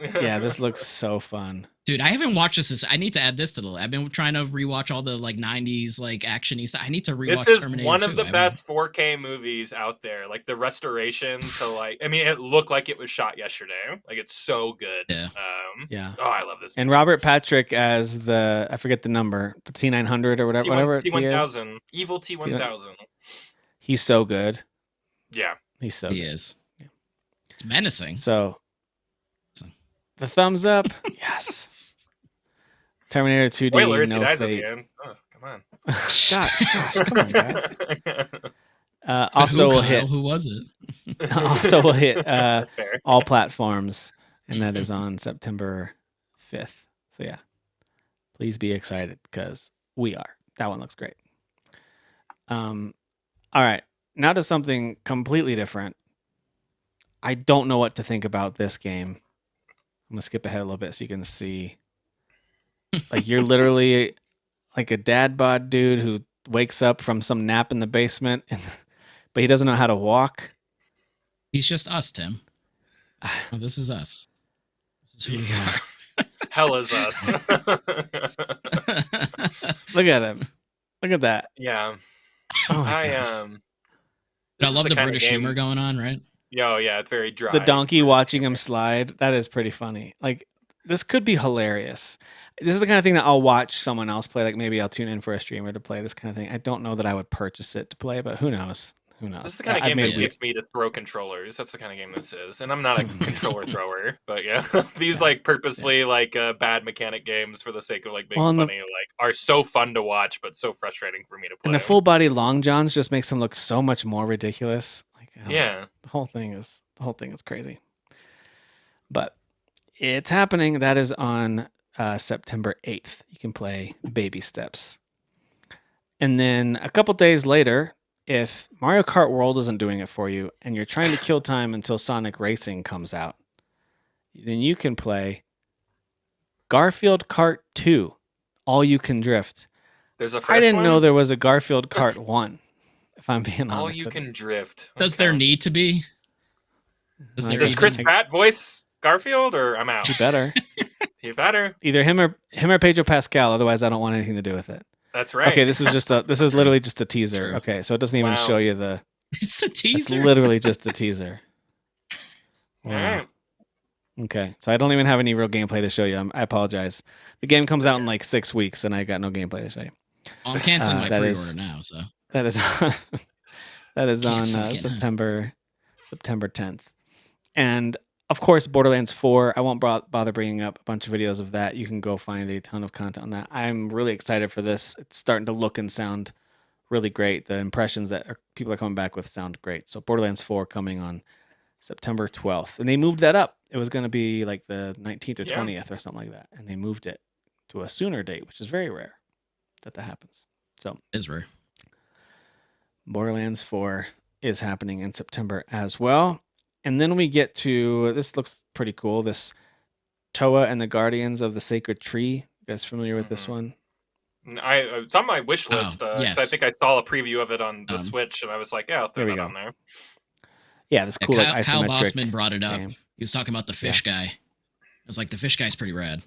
Yeah, this looks so fun. Dude, I haven't watched this. I need to add this to the list. I've been trying to rewatch all the like 90s like actiony stuff. I need to rewatch This is Terminator one 2. of the best 4K movies out there. Like the restoration, so it looked like it was shot yesterday. Like it's so good. Yeah. Yeah. Oh, I love this. And Robert Patrick as I forget the number, the T900 or whatever. T1000, evil T1000. He's so good. Yeah, he's so. He good. is. Yeah. It's menacing. So. The thumbs up, yes. Terminator 2D. Spoilers, no he dies fate. at the end. Oh, come on. Gosh, come on, guys. Also, we'll hit. Who was it? Also, we'll hit all platforms, and that is on September 5th. So yeah, please be excited because we are. That one looks great. All right, now to something completely different. I don't know what to think about this game. I'm gonna skip ahead a little bit so you can see. Like you're literally like a dad bod dude who wakes up from some nap in the basement, but he doesn't know how to walk. He's just us, Tim. Oh, this is us. This is who we are. Hell is us. Look at him. Look at that. Yeah. Oh I love the British humor going on, right? Yo, yeah, it's very dry. The donkey watching him slide. That is pretty funny. Like this could be hilarious. This is the kind of thing that I'll watch someone else play. Like maybe I'll tune in for a streamer to play this kind of thing. I don't know that I would purchase it to play, but who knows? Who knows? This is the kind of game that gets me to throw controllers. That's the kind of game this is. And I'm not a controller thrower, but yeah. These like purposely like bad mechanic games for the sake of like being funny are so fun to watch, but so frustrating for me to play. And the full body long johns just makes them look so much more ridiculous. Yeah, the whole thing is crazy, but it's happening. That is on September 8th. You can play Baby Steps, and then a couple days later, if Mario Kart World isn't doing it for you, and you're trying to kill time until Sonic Racing comes out, then you can play Garfield Kart 2. All You Can Drift. There's a. I didn't know there was a Garfield Kart 1. If I'm being honest. All You Can Drift. Does there need to be? Does Chris Pratt voice Garfield, or I'm out? He better. He better. Either him or Pedro Pascal. Otherwise, I don't want anything to do with it. That's right. Okay, this is literally just a teaser. True. Okay, so it doesn't even show you the. It's a teaser. It's literally just a teaser. Wow. All right. Okay, so I don't even have any real gameplay to show you. I apologize. The game comes out in like 6 weeks, and I got no gameplay to show you. Well, I'm canceling my pre-order is, now. So that is that is on September 10th, and of course, Borderlands 4. I won't bother bringing up a bunch of videos of that. You can go find a ton of content on that. I'm really excited for this. It's starting to look and sound really great. The impressions that people are coming back with sound great. So Borderlands 4 coming on September 12th. And they moved that up. It was going to be like the 19th or 20th or something like that. And they moved it to a sooner date, which is very rare that happens. So it is rare. Borderlands 4 is happening in September as well. And then we get to, this looks pretty cool, this Toa and the Guardians of the Sacred Tree. You guys familiar with this one? It's on my wish list. Yes. I think I saw a preview of it on the Switch, and I was like, yeah, I'll throw that on there. Yeah, this cool Kyle, like, Kyle isometric Bossman brought it up. game. He was talking about the fish guy. I was like, the fish guy's pretty rad.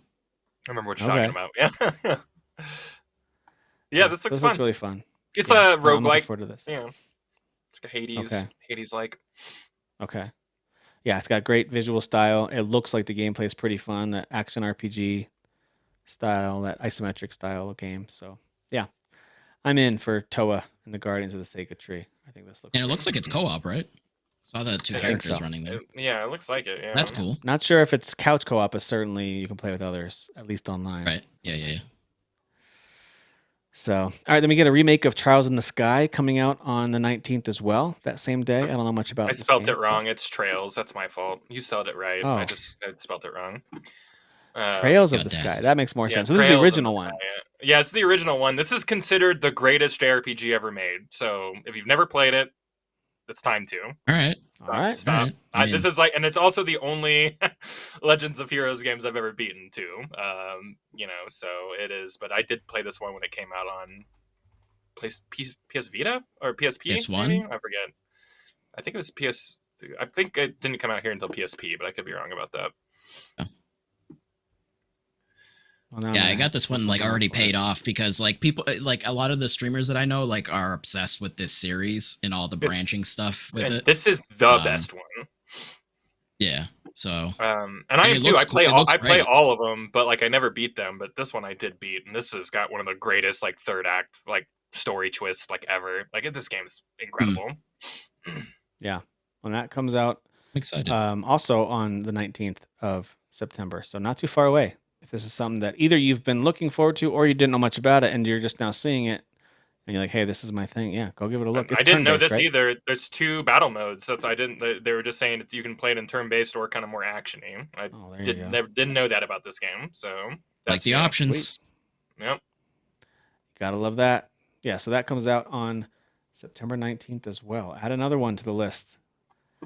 I remember what you're talking about. Yeah. Yeah, this looks fun. Looks really fun. It's a roguelike. I'm looking forward to this. Yeah. It's like a Hades. Hades-like. Okay. Yeah, it's got great visual style. It looks like the gameplay is pretty fun. That action RPG style, that isometric style of game. So, yeah. I'm in for Toa and the Guardians of the Sacred Tree. I think this looks And it looks like it's co-op, right? Saw the two characters running there. Yeah, it looks like it. Yeah. That's cool. Not sure if it's couch co-op, but certainly you can play with others, at least online. Right. Yeah. So, all right, then we get a remake of Trials in the Sky coming out on the 19th as well, that same day. I don't know much about it. I spelled it wrong. It's Trails. That's my fault. You spelled it right. Oh. I spelled it wrong. Trails of the Sky. That makes more sense. So this is the original one. Yeah, it's the original one. This is considered the greatest JRPG ever made. So if you've never played it, it's time to. All right. Stop. This is like, and it's also the only Legends of Heroes games I've ever beaten too. So it is. But I did play this one when it came out on PS Vita or PSP. PS1. Maybe? I forget. I think it was PS. I think it didn't come out here until PSP, but I could be wrong about that. Oh. Well, I got this one like already paid off because like people like a lot of the streamers that I know like are obsessed with this series and all the branching stuff with it. This is the best one. Yeah. So and I am too. I play all of them, but like I never beat them. But this one I did beat, and this has got one of the greatest like third act like story twists like ever. Like this game's incredible. Yeah, when that comes out, I'm excited. Also on the 19th of September, so not too far away. If this is something that either you've been looking forward to or you didn't know much about it and you're just now seeing it and you're like, hey, this is my thing. Yeah, go give it a look. I didn't know this either. There's 2 battle modes. So they were just saying that you can play it in turn-based or kind of more action-y. I didn't know that about this game. So that's like the options. Sweet. Yep. Gotta love that. Yeah, so that comes out on September 19th as well. Add another one to the list.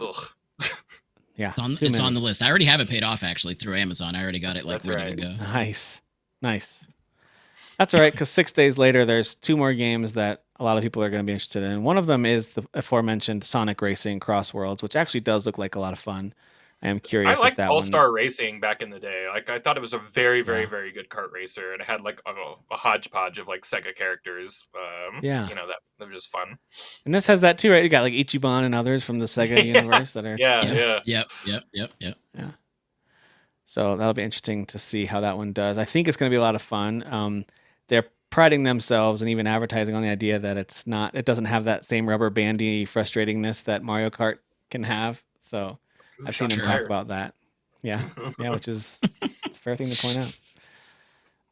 Ugh. Yeah, it's on the list. I already have it paid off actually through Amazon. I already got it like ready to go. Nice. That's all right, because 6 days later, there's 2 more games that a lot of people are going to be interested in. One of them is the aforementioned Sonic Racing Cross Worlds, which actually does look like a lot of fun. I am curious. I liked All-Star Racing back in the day. Like I thought it was a very, very, very good kart racer, and it had like a hodgepodge of like Sega characters. That was just fun. And this has that too, right? You got like Ichiban and others from the Sega universe that are. Yep. So that'll be interesting to see how that one does. I think it's going to be a lot of fun. They're priding themselves and even advertising on the idea that it doesn't have that same rubber bandy frustratingness that Mario Kart can have. So I've seen them talk about that. Yeah, which is it's a fair thing to point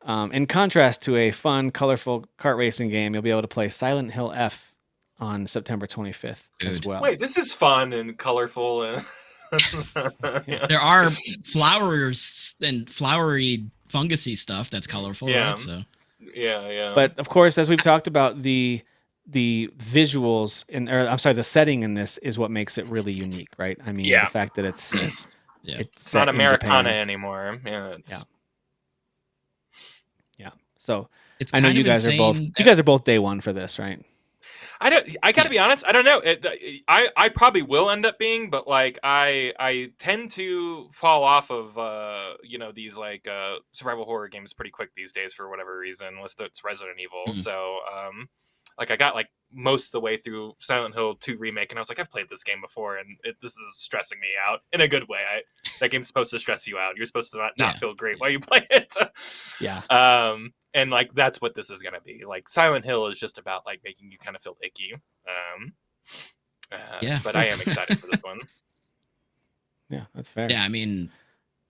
out. In contrast to a fun, colorful kart racing game, you'll be able to play Silent Hill F on September 25th as well. Wait, this is fun and colorful. There are flowers and flowery fungusy stuff that's colorful, right? So yeah. But of course, as we've talked about, the visuals the setting in this is what makes it really unique, right? I mean, the fact that it's not Americana anymore. Yeah. So it's I know you guys are both day one for this, right? I gotta be honest. I don't know. I probably will end up being, but like I tend to fall off of these like survival horror games pretty quick these days for whatever reason. Unless it's Resident Evil. So like I got like most of the way through Silent Hill 2 remake, and I was like, I've played this game before, and this is stressing me out in a good way. That game's supposed to stress you out. You're supposed to not feel great while you play it. Yeah. And like that's what this is gonna be. Like Silent Hill is just about like making you kind of feel icky. But I am excited for this one. Yeah, that's fair. Yeah, I mean,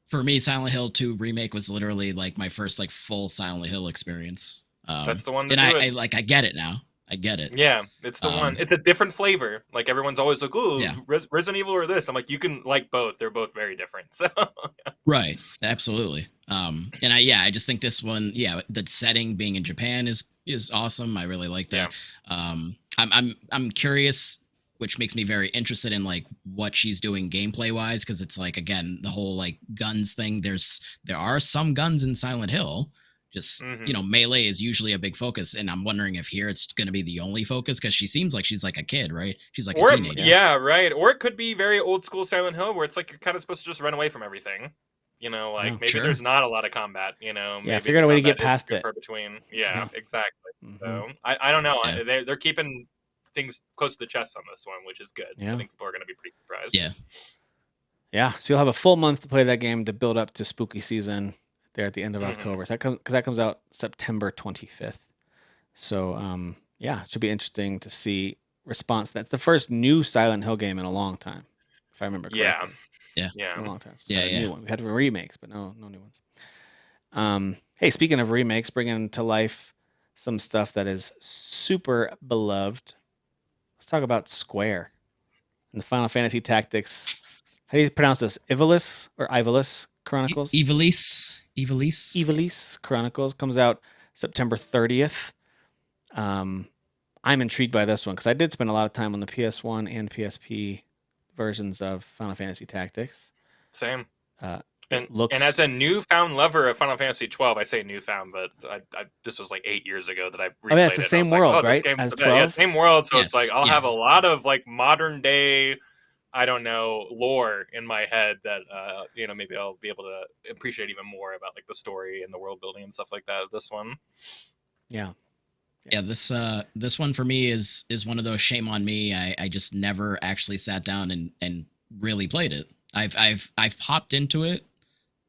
for me, Silent Hill 2 remake was literally like my first like full Silent Hill experience. That's the one. And I get it now. I get it. Yeah, it's the one. It's a different flavor. Like everyone's always like, "Oh, Resident Evil or this." I'm like, you can like both. They're both very different. So right, absolutely. And I just think this one, the setting being in Japan is awesome. I really like that. Yeah. I'm curious, which makes me very interested in like what she's doing gameplay wise, because it's like again the whole like guns thing. There are some guns in Silent Hill. Just melee is usually a big focus, and I'm wondering if here it's going to be the only focus because she seems like she's like a kid, right? She's like a teenager. Yeah, right. Or it could be very old school Silent Hill, where it's like you're kind of supposed to just run away from everything. Like maybe there's not a lot of combat. Maybe figure out a way to get past it. Between, exactly. So I don't know. Yeah. They're keeping things close to the chest on this one, which is good. Yeah. I think people are going to be pretty surprised. Yeah. So you'll have a full month to play that game to build up to spooky season there at the end of October. So that comes out September 25th. So it should be interesting to see response. That's the first new Silent Hill game in a long time, if I remember correctly. Yeah. In a long time. So New one. We had remakes, but no new ones. Hey, speaking of remakes, bringing to life some stuff that is super beloved. Let's talk about Square and the Final Fantasy Tactics. How do you pronounce this? Ivalice or Ivalice Chronicles? Ivalice Chronicles comes out September 30th. I'm intrigued by this one because I did spend a lot of time on the PS1 and PSP versions of Final Fantasy Tactics. Same. And as a newfound lover of Final Fantasy 12, I say newfound, but this was like 8 years ago that I replayed it's the same world, right? As 12? Yeah, same world. So it's like I'll have a lot of like modern day, I don't know, lore in my head that maybe I'll be able to appreciate even more about like the story and the world building and stuff like that of this one. Yeah, this one for me is one of those shame on me. I just never actually sat down and really played it. I've popped into it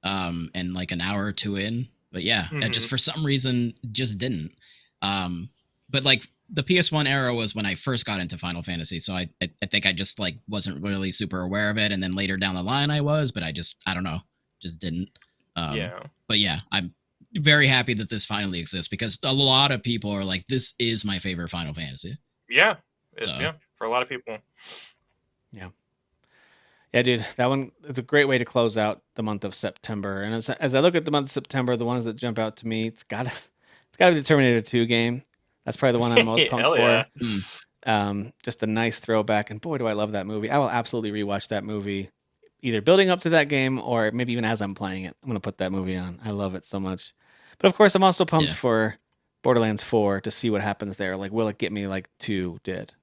and like an hour or two in, but I just for some reason just didn't. But like the PS1 era was when I first got into Final Fantasy, so I think I just like wasn't really super aware of it, and then later down the line I was, but I don't know, just didn't. But I'm very happy that this finally exists because a lot of people are like, this is my favorite Final Fantasy. Yeah, for a lot of people. Yeah, dude, that one is a great way to close out the month of September. And as I look at the month of September, the ones that jump out to me, it's gotta be the Terminator 2 game. That's probably the one I'm most pumped for. Just a nice throwback, and boy, do I love that movie. I will absolutely rewatch that movie, either building up to that game or maybe even as I'm playing it. I'm gonna put that movie on. I love it so much. But of course, I'm also pumped for Borderlands 4 to see what happens there. Like, will it get me like 2 did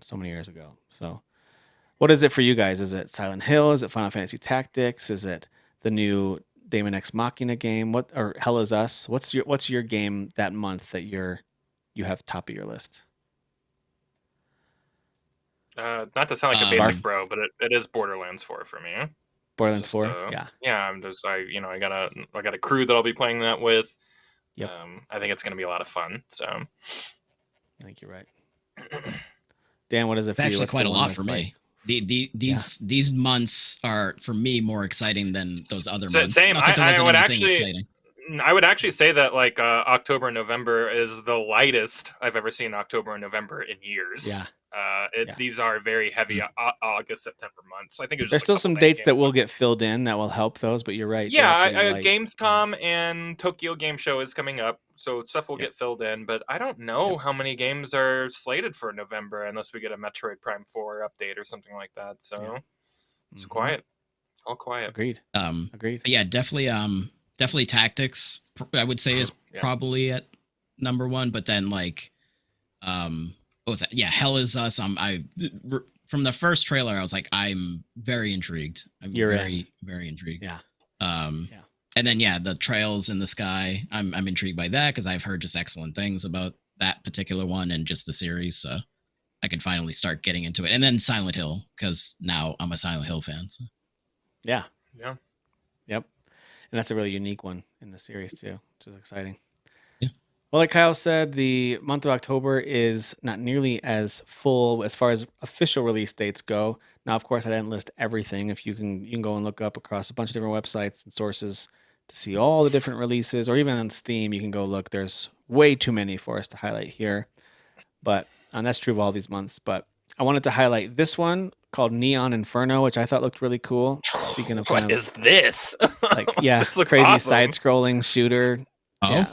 so many years ago? So. What is it for you guys? Is it Silent Hill? Is it Final Fantasy Tactics? Is it the new Daemon X Machina game? Or Hell Is Us? What's your game that month that you have top of your list? Not to sound like a basic bro, but it is Borderlands 4 for me. Borderlands 4, yeah. I'm just I got a crew that I'll be playing that with. Yep. I think it's going to be a lot of fun. So, I think you're right. Dan, what is it for you? Actually, quite a lot for me. These months are for me more exciting than those other months. Same. I would actually say that like October and November is the lightest I've ever seen October and November in years. Yeah. These are very heavy August, September months. I think there's still some dates that will get filled in that will help those, but you're right. Yeah, Gamescom and Tokyo Game Show is coming up, so stuff will get filled in. But I don't know how many games are slated for November unless we get a Metroid Prime 4 update or something like that. So it's quiet, all quiet. Agreed. Agreed. Yeah, definitely Tactics. I would say is probably at number one, but then like what was that? Yeah, Hell Is Us. From the first trailer, I was like, I'm very intrigued. I'm very intrigued. Yeah. And then the Trails in the Sky. I'm intrigued by that because I've heard just excellent things about that particular one and just the series. So I could finally start getting into it. And then Silent Hill, because now I'm a Silent Hill fan. So. Yeah. Yep. And that's a really unique one in the series too, which is exciting. Yeah. Well, like Kyle said, the month of October is not nearly as full as far as official release dates go. Now, of course, I didn't list everything. If you can go and look up across a bunch of different websites and sources to see all the different releases, or even on Steam, you can go look. There's way too many for us to highlight here, but and that's true of all these months. But I wanted to highlight this one called Neon Inferno, which I thought looked really cool. Speaking of what is this? Like, yeah, this looks crazy awesome. side-scrolling shooter. Oh, yeah,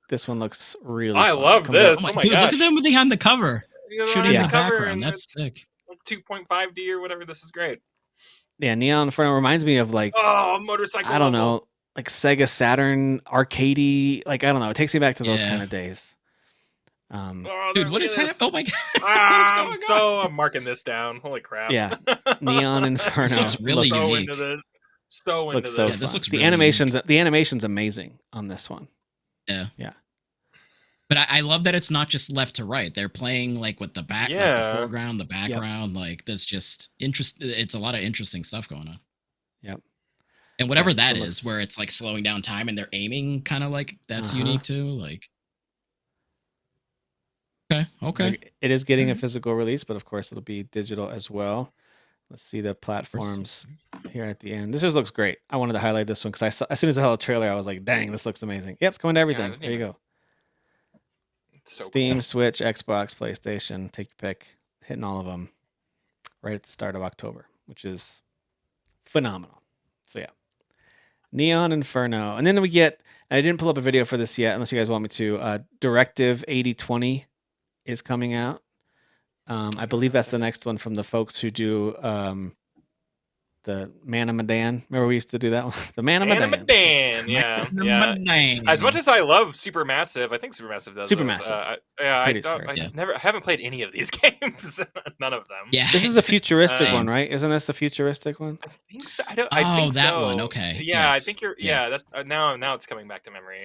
this one looks really I fun. love this. Oh my dude, gosh. look at them behind the cover. Shooting in the cover background. That's sick. 2.5D or whatever. This is great. Yeah, Neon Inferno reminds me of like motorcycle. I don't know, like Sega Saturn arcadey. Like I don't know, it takes me back to those kind of days. Dude, what is happening? Oh my god! What is going on? I'm marking this down. Holy crap! Yeah, Neon Inferno. This looks really unique. So into this. So yeah, this looks the really animations. unique. The animation's amazing on this one. Yeah. Yeah. But I love that it's not just left to right. They're playing like with the back, like the foreground, the background. Yep. Like there's just it's a lot of interesting stuff going on. Yep. And whatever that is, where it's like slowing down time and they're aiming, kind of like that's unique too. Like, okay. It is getting a physical release, but of course it'll be digital as well. Let's see the platforms here at the end. This just looks great. I wanted to highlight this one because as soon as I saw the trailer, I was like, "Dang, this looks amazing." Yep, it's coming to everything. There you go. So Steam, cool. Switch, Xbox, PlayStation. Take your pick. Hitting all of them right at the start of October, which is phenomenal. So yeah, Neon Inferno, and then we get. I didn't pull up a video for this yet, unless you guys want me to. Directive 8020 is coming out. I believe that's the next one from the folks who do the Man of Medan. Remember we used to do that one? The Man of Medan. Yeah. As much as I love Supermassive, I think Supermassive does. Supermassive. I haven't played any of these games. None of them. Yeah. This is a futuristic one, right? Isn't this a futuristic one? I think so. I think that so. one. Okay. Yeah, yes. I think you're. Yes. Yeah. That, now it's coming back to memory.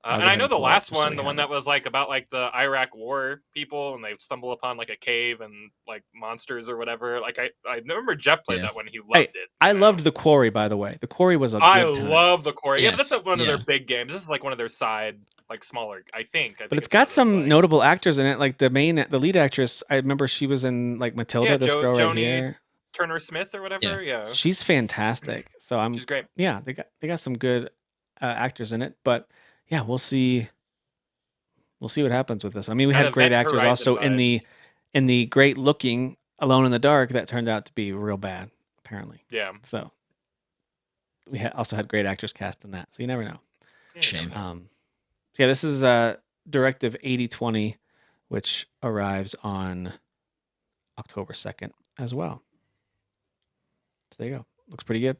And I know the last one, the one that was like about like the Iraq War people, and they stumble upon like a cave and like monsters or whatever. Like I remember Jeff played that one. He loved it. I loved The Quarry, by the way. The Quarry was a good time. love The Quarry. Yes. Yeah, but that's one of their big games. This is like one of their side, like smaller. I think but it's got some notable actors in it. Like the lead actress. I remember she was in like Matilda. This girl right here, Turner Smith or whatever. Yeah, she's fantastic. So she's great. Yeah, they got some good actors in it, but. Yeah, we'll see. We'll see what happens with this. I mean, we had great actors also in the great looking Alone in the Dark that turned out to be real bad, apparently. Yeah. So we also had great actors cast in that. So you never know. Shame. Yeah, this is Directive 8020, which arrives on October 2nd as well. So there you go. Looks pretty good.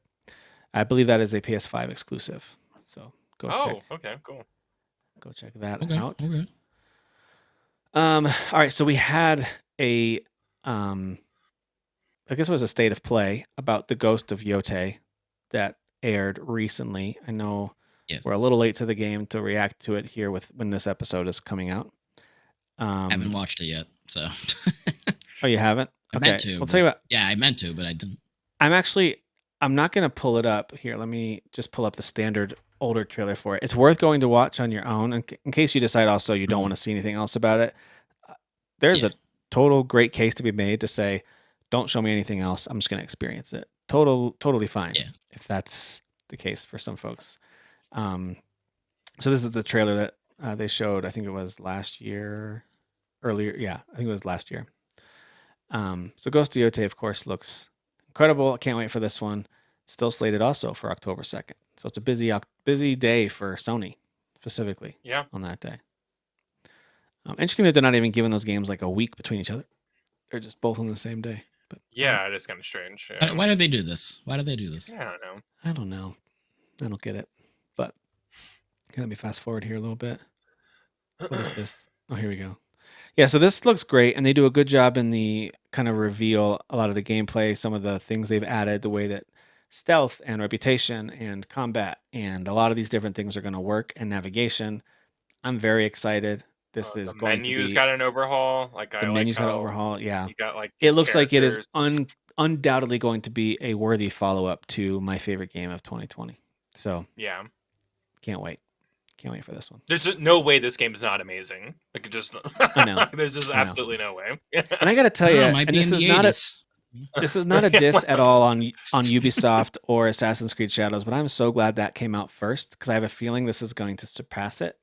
I believe that is a PS5 exclusive. So. Okay, cool. Go check that out. Okay. All right, so we had I guess it was a state of play about the Ghost of Yotei that aired recently. I know we're a little late to the game to react to it here when this episode is coming out. I haven't watched it yet, so. Oh, you haven't? I meant to. I'll tell you what. Yeah, I meant to, but I didn't. I'm not going to pull it up here. Let me just pull up the standard older trailer for it. It's worth going to watch on your own in case you decide also you don't want to see anything else about it. There's a total great case to be made to say, don't show me anything else. I'm just going to experience it. Totally fine if that's the case for some folks. So this is the trailer that they showed. I think it was last year. Earlier. Yeah, I think it was last year. So Ghost of Yotei, of course, looks incredible. I can't wait for this one. Still slated also for October 2nd. So it's a busy day for Sony, specifically. Yeah. On that day. Interesting that they're not even giving those games like a week between each other. They're just both on the same day. But yeah, it is kind of strange. Yeah. Why do they do this? Yeah, I don't know. I don't get it. But let me fast forward here a little bit. What is this? Oh, here we go. Yeah, so this looks great, and they do a good job in the kind of reveal a lot of the gameplay, some of the things they've added, the way that stealth and reputation and combat and a lot of these different things are going to work, and navigation. I'm very excited. This is The going to menus be got an overhaul. Like the I like menus got how overhaul. Yeah, you got like it looks like it is characters. undoubtedly going to be a worthy follow up to my favorite game of 2020. So Yeah. can't wait. Can't wait for this one. There's just no way this game's not amazing. Like it just I know. there's just I know. absolutely no way. And I got to tell I don't you, know, might and be this in is the not a 80s. this is not a diss at all on Ubisoft or Assassin's Creed Shadows, but I'm so glad that came out first because I have a feeling this is going to surpass it.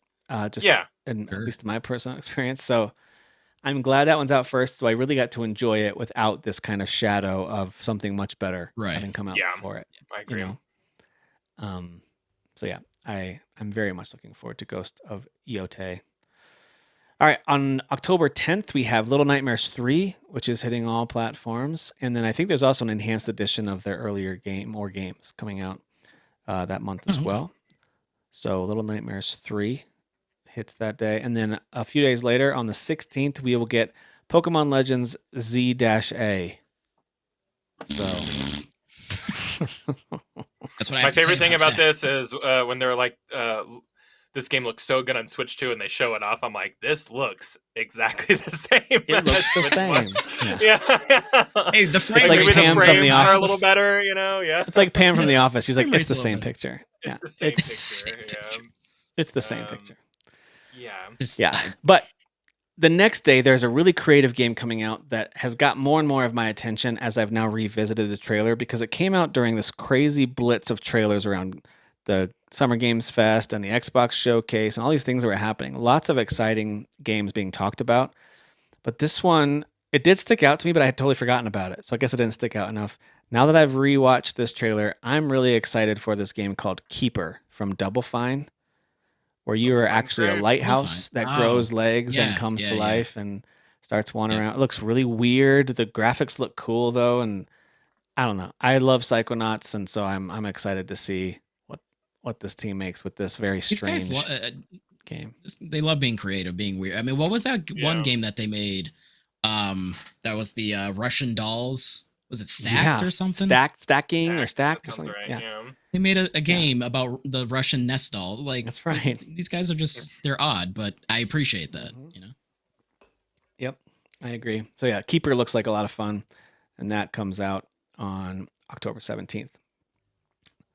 Just Yeah. in Sure. at least in my personal experience. So I'm glad that one's out first. So I really got to enjoy it without this kind of shadow of something much better Right. having come out Yeah. before it. I agree. You know. So yeah, I'm very much looking forward to Ghost of Eotei. All right, on October 10th, we have Little Nightmares 3, which is hitting all platforms. And then I think there's also an enhanced edition of their earlier game or games coming out that month as Oh, okay. well. So Little Nightmares 3 hits that day. And then a few days later, on the 16th, we will get Pokemon Legends Z-A. So That's what I My have to favorite say thing about that. this is when they're like, this game looks so good on Switch 2, and they show it off. I'm like, this looks exactly the same. it looks the Switch same. 1. Yeah. Hey, the frame It's Like like maybe the Pam from frames The are a Office. little better, you know? Yeah. It's like Pam from The Office. She's like, Frame it's rate's the a little same better. picture. It's Yeah. the same Same picture. picture. It's the same picture. Yeah. But the next day, there's a really creative game coming out that has got more and more of my attention as I've now revisited the trailer because it came out during this crazy blitz of trailers around the Summer Games Fest and the Xbox Showcase and all these things that were happening. Lots of exciting games being talked about. But this one, it did stick out to me, but I had totally forgotten about it. So I guess it didn't stick out enough. Now that I've rewatched this trailer, I'm really excited for this game called Keeper from Double Fine, where you are actually a lighthouse that grows legs and comes to life and starts wandering around. It looks really weird. The graphics look cool though, and I don't know. I love Psychonauts, and so I'm excited to see what this team makes with this very strange game. They love being creative, being weird. I mean, what was that one game that they made? That was the Russian dolls. Was it Stacked or something? Stacking or Stacked or something. Right, yeah. They made a game about the Russian nest doll. Like that's right. These guys are just they're odd, but I appreciate that. You know. Yep, I agree. So yeah, Keeper looks like a lot of fun, and that comes out on October 17th.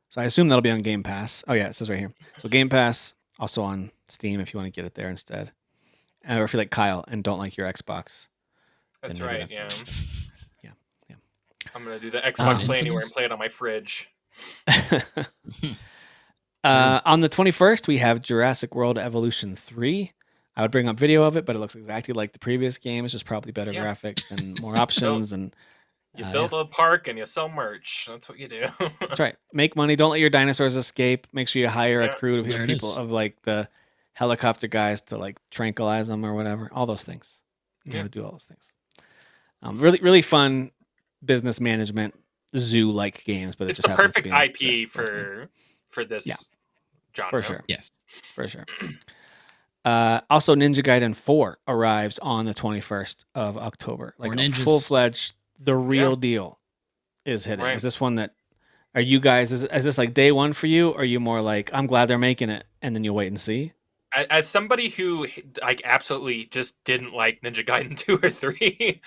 So I assume that'll be on Game Pass. Oh yeah, it says right here. So Game Pass, also on Steam if you want to get it there instead. Or if you like Kyle and don't like your Xbox. That's right. Yeah. Yeah. I'm gonna do the Xbox Play Anywhere and play it on my fridge. On the 21st, we have Jurassic World Evolution 3. I would bring up video of it, but it looks exactly like the previous game. It's just probably better graphics and more options. And you build a park and you sell merch. That's what you do. That's right. Make money. Don't let your dinosaurs escape. Make sure you hire a crew of people of like the helicopter guys to like tranquilize them or whatever. All those things. You got to do all those things. Really, really fun business management zoo-like games, but it's the perfect IP for this genre. For sure. Yes, for sure. Also, Ninja Gaiden 4 arrives on the 21st of October. Like a full-fledged, the real deal is hitting. Right. Is this one that, are you guys, is this like day one for you? Or are you more like, I'm glad they're making it, and then you'll wait and see? As somebody who like absolutely just didn't like Ninja Gaiden 2 or 3,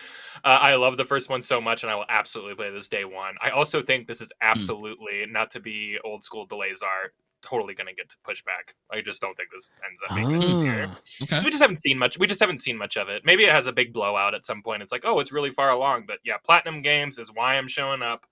I love the first one so much, and I will absolutely play this day one. I also think this is absolutely, not to be old school delays are, totally going to get to pushback. I just don't think this ends up being this year. Okay. So we just haven't seen much. We just haven't seen much of it. Maybe it has a big blowout at some point. It's like, oh, it's really far along. But yeah, Platinum Games is why I'm showing up.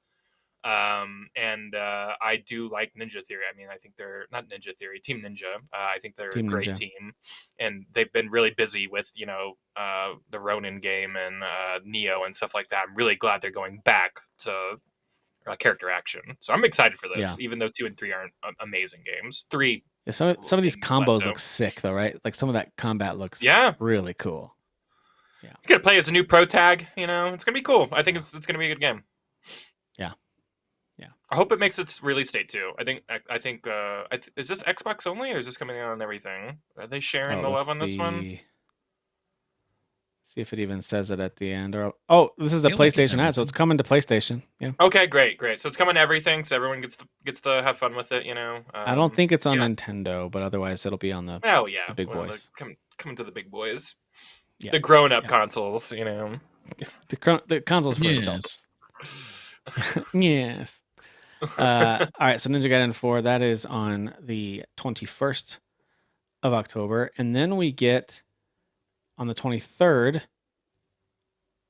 I do like Ninja Theory. I mean, I think they're not Ninja Theory, Team Ninja. I think they're a great team, and they've been really busy with the Ronin game and Neo and stuff like that. I'm really glad they're going back to character action, so I'm excited for this. Even though 2 and 3 aren't amazing games, 3. Yeah, some of these combos look sick though, right? Like some of that combat looks really cool. Yeah, you gotta play as a new pro tag. It's gonna be cool. I think it's gonna be a good game. Yeah. I hope it makes its release date too. I think is this Xbox only or is this coming out on everything? Are they sharing the love on this one? See if it even says it at the end. Or this is a PlayStation ad, so it's coming to PlayStation. Yeah. Okay, great. So it's coming to everything, so everyone gets to have fun with it. I don't think it's on Nintendo, but otherwise it'll be on the the big boys. Coming to the big boys. Yeah. The grown-up consoles. The consoles for adults. Yes. All right. So Ninja Gaiden 4 that is on the 21st of October, and then we get on the 23rd.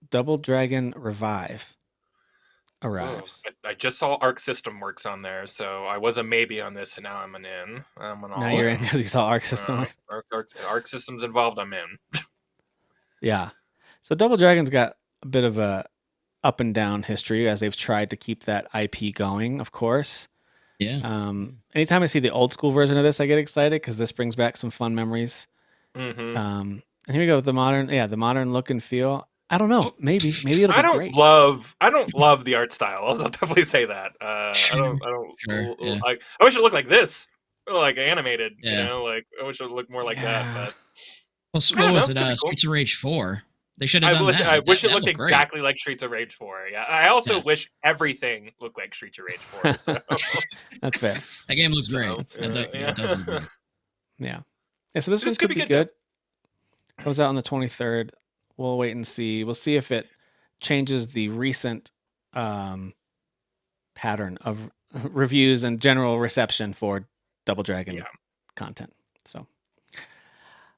Double Dragon Revive arrives. I just saw Arc System Works on there, so I was a maybe on this, and now I'm an in. Now you're in because you saw Arc System. Arc System's involved. I'm in. Yeah. So Double Dragon's got a bit of a up and down history as they've tried to keep that IP going, of course. Yeah. Anytime I see the old school version of this, I get excited because this brings back some fun memories. Mm-hmm. And here we go with the modern look and feel. I don't know. Maybe it'll be great. I don't love the art style. I'll definitely say that. Sure. I wish it looked like this, like animated. Yeah. I wish it looked more like that. But what was it? Streets of Rage 4. They should have done that. I wish it looked exactly like Streets of Rage 4. Yeah. I also wish everything looked like Streets of Rage 4. So. That's fair. That game looks great. It does look great. Yeah. So this one could be good. Comes out on the 23rd. We'll wait and see. We'll see if it changes the recent pattern of reviews and general reception for Double Dragon content. So,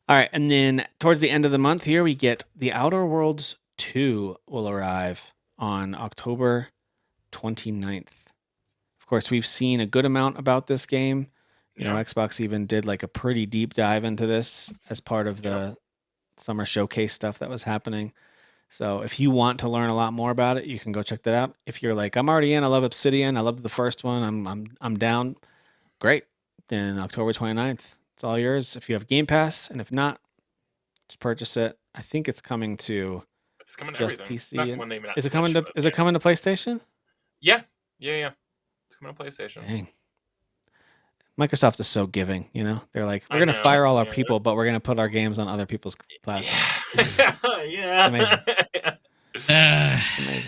all right. And then towards the end of the month here, we get The Outer Worlds 2 will arrive on October 29th. Of course, we've seen a good amount about this game. You know, Xbox even did like a pretty deep dive into this as part of the summer showcase stuff that was happening. So if you want to learn a lot more about it, you can go check that out. If you're like, I'm already in, I love Obsidian, I love the first one, I'm down, great. Then October 29th, it's all yours if you have Game Pass, and if not, just purchase it. I think it's coming to just everything. PC. Not is it coming to it coming to PlayStation? Yeah. It's coming to PlayStation. Dang. Microsoft is so giving, They're like, we're going to fire all our people, but we're going to put our games on other people's platforms. Yeah. Amazing. Amazing.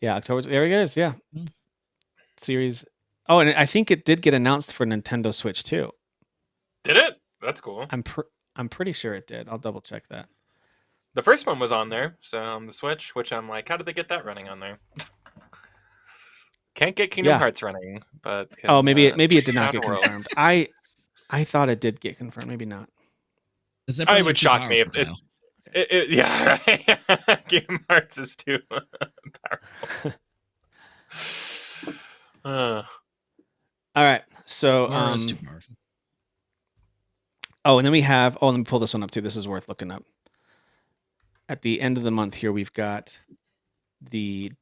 Yeah, October. There it is. Yeah. Series. Oh, and I think it did get announced for Nintendo Switch too. Did it? That's cool. I'm pretty sure it did. I'll double check that. The first one was on there, so on the Switch, which I'm like, how did they get that running on there? Can't get Kingdom Hearts running, but maybe it did not get confirmed. I thought it did get confirmed. Maybe not. It would shock me if it yeah, right. Kingdom Hearts is too powerful. All right, so too powerful. and then we have. Let me pull this one up too. This is worth looking up. At the end of the month here, we've got the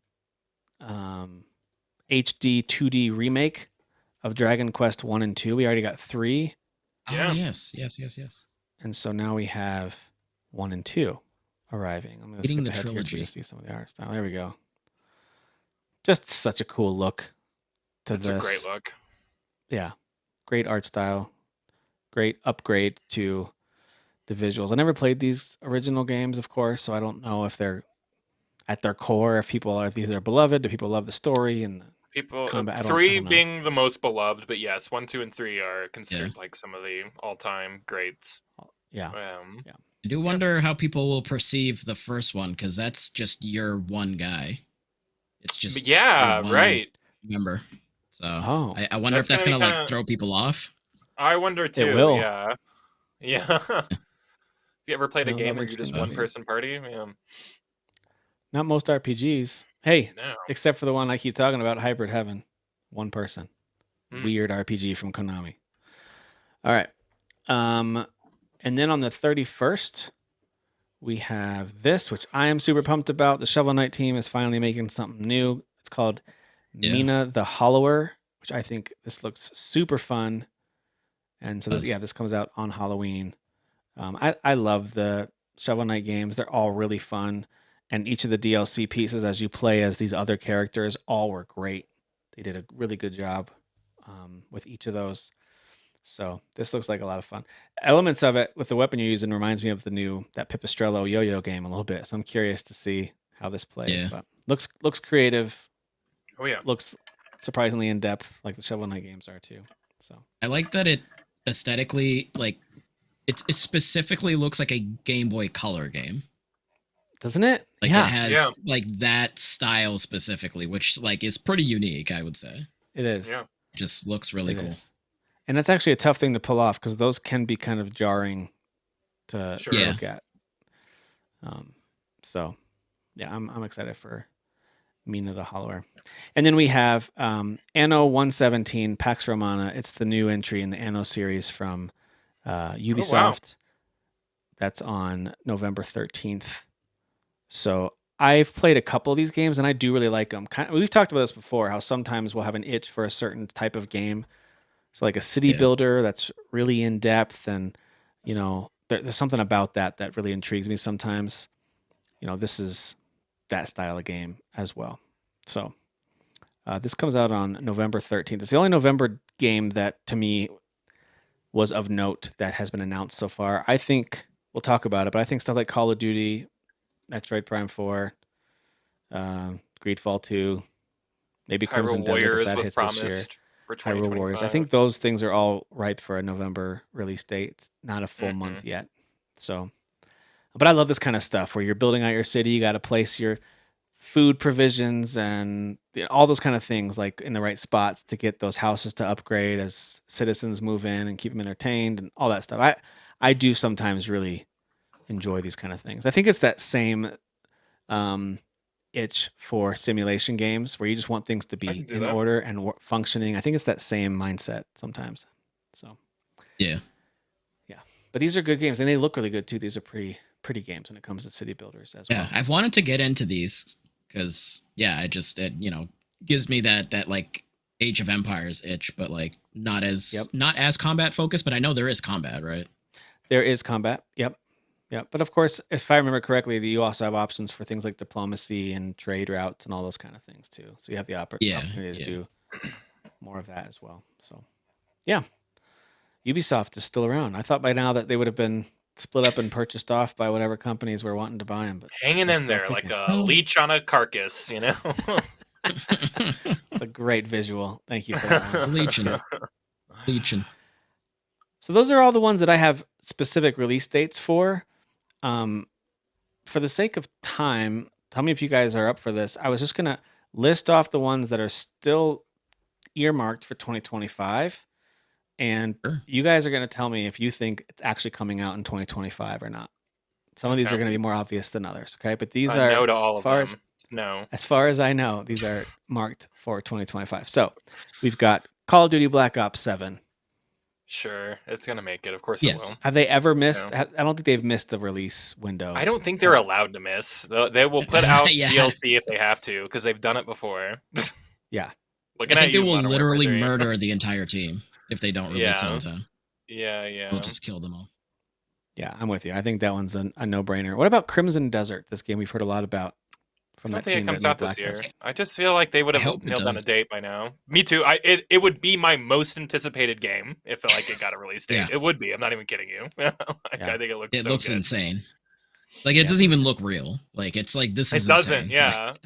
HD 2D remake of Dragon Quest 1 and 2. We already got 3. Yeah. Oh, yes. And so now we have 1 and 2 arriving. I'm going to skip the trilogy to see some of the art style. There we go. Just such a cool look to this. It's a great look. Yeah. Great art style. Great upgrade to the visuals. I never played these original games, of course, so I don't know if they're at their core, if people are either beloved, do people love the story and people combat. 3 being the most beloved, but yes, 1, 2, and 3 are considered like some of the all-time greats. Yeah. I do wonder how people will perceive the first one, because that's just your one guy. It's just right. Remember, so I wonder if that's gonna like throw people off. I wonder too. It will. Yeah. Have you ever played a game where you're just one person party? Yeah. Not most RPGs. Hey, except for the one I keep talking about, Hybrid Heaven. One person. Weird RPG from Konami. All right. And then on the 31st, we have this, which I am super pumped about. The Shovel Knight team is finally making something new. It's called Mina the Hollower, which I think this looks super fun. And so this comes out on Halloween. I love the Shovel Knight games. They're all really fun. And each of the DLC pieces, as you play as these other characters, all were great. They did a really good job with each of those. So this looks like a lot of fun. Elements of it with the weapon you're using reminds me of that Pipistrello yo-yo game a little bit. So I'm curious to see how this plays. Yeah. But looks creative. Oh yeah. Looks surprisingly in depth, like the Shovel Knight games are too. So I like that it aesthetically, like, it specifically looks like a Game Boy Color game. Doesn't it? Like, it has like that style specifically, which like is pretty unique, I would say. It is. Yeah. Just looks really cool. And that's actually a tough thing to pull off because those can be kind of jarring to look at. So yeah, I'm excited for Mina the Hollower. And then we have Anno 117 Pax Romana. It's the new entry in the Anno series from Ubisoft. Oh, wow. That's on November 13th. So I've played a couple of these games and I do really like them. We've talked about this before, how sometimes we'll have an itch for a certain type of game. So like a city builder that's really in depth, and there's something about that really intrigues me sometimes. This is that style of game as well. So this comes out on November 13th. It's the only November game that to me was of note that has been announced so far. I think we'll talk about it, but I think stuff like Call of Duty, Metroid Prime 4, Greedfall 2, maybe Crimson Desert if that hits this year. Hyrule Warriors. I think those things are all ripe for a November release date. It's not a full month yet. So, but I love this kind of stuff where you're building out your city. You got to place your food provisions and all those kind of things like in the right spots to get those houses to upgrade as citizens move in and keep them entertained and all that stuff. I do sometimes really enjoy these kind of things. I think it's that same itch for simulation games where you just want things to be in order and functioning. I think it's that same mindset sometimes. So yeah. But these are good games and they look really good too. These are pretty games when it comes to city builders as well. Yeah, I've wanted to get into these because it gives me that like Age of Empires itch, but like not as combat focused. But I know there is combat, right? There is combat. Yep. Yeah, but of course, if I remember correctly, you also have options for things like diplomacy and trade routes and all those kind of things too. So you have the opportunity to do more of that as well. So, yeah, Ubisoft is still around. I thought by now that they would have been split up and purchased off by whatever companies were wanting to buy them, but hanging in there like a leech on a carcass, It's a great visual. Thank you for that. Leeching. So those are all the ones that I have specific release dates for. For the sake of time, tell me if you guys are up for this. I was just going to list off the ones that are still earmarked for 2025. And you guys are going to tell me if you think it's actually coming out in 2025 or not. Some of these are going to be more obvious than others. Okay. But these are, no to all of them. No. As far as I know, these are marked for 2025. So we've got Call of Duty Black Ops 7. Sure, it's gonna make it. Of course, it will. Have they ever missed? No. I don't think they've missed the release window. I don't think they're allowed to miss. They will put out DLC if they have to because they've done it before. Yeah, I think they will literally murder the entire team if they don't release it on time. Yeah. They'll just kill them all. Yeah, I'm with you. I think that one's a no-brainer. What about Crimson Desert? This game we've heard a lot about. I don't think it comes out this year. I just feel like they would have nailed down a date by now. Me too. It would be my most anticipated game if it got a release date. It would be. I'm not even kidding you. I think it looks. It looks insane. Like it doesn't even look real. Like it's like this is. It doesn't. Insane.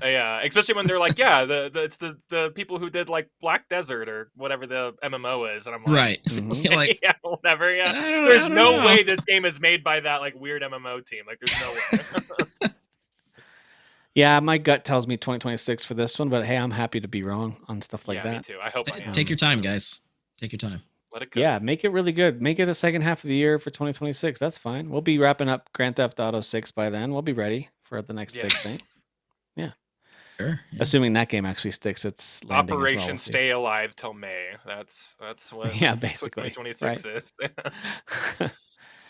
Yeah. Especially when they're like, it's the people who did like Black Desert or whatever the MMO is, and I'm like, right. Mm-hmm. Like, whatever. Yeah. There's no way this game is made by that like weird MMO team. Like there's no way. Yeah, my gut tells me 2026 for this one, but hey, I'm happy to be wrong on stuff like that. Me too. I hope I am. Take your time, guys. Take your time. Let it go. Yeah, make it really good. Make it the second half of the year for 2026. That's fine. We'll be wrapping up Grand Theft Auto 6 by then. We'll be ready for the next big thing. Yeah. Sure. Yeah. Assuming that game actually sticks its landing Operation as well. Stay Alive till May. That's what basically. That's what 2026 is.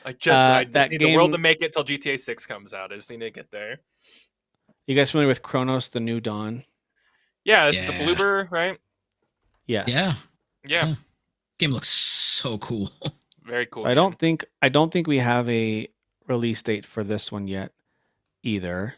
I just need the world to make it till GTA 6 comes out. I just need to get there. You guys familiar with Chronos: The New Dawn? Yeah, it's the bloober, right? Yes. Yeah. Game looks so cool. Very cool. So I don't think we have a release date for this one yet either.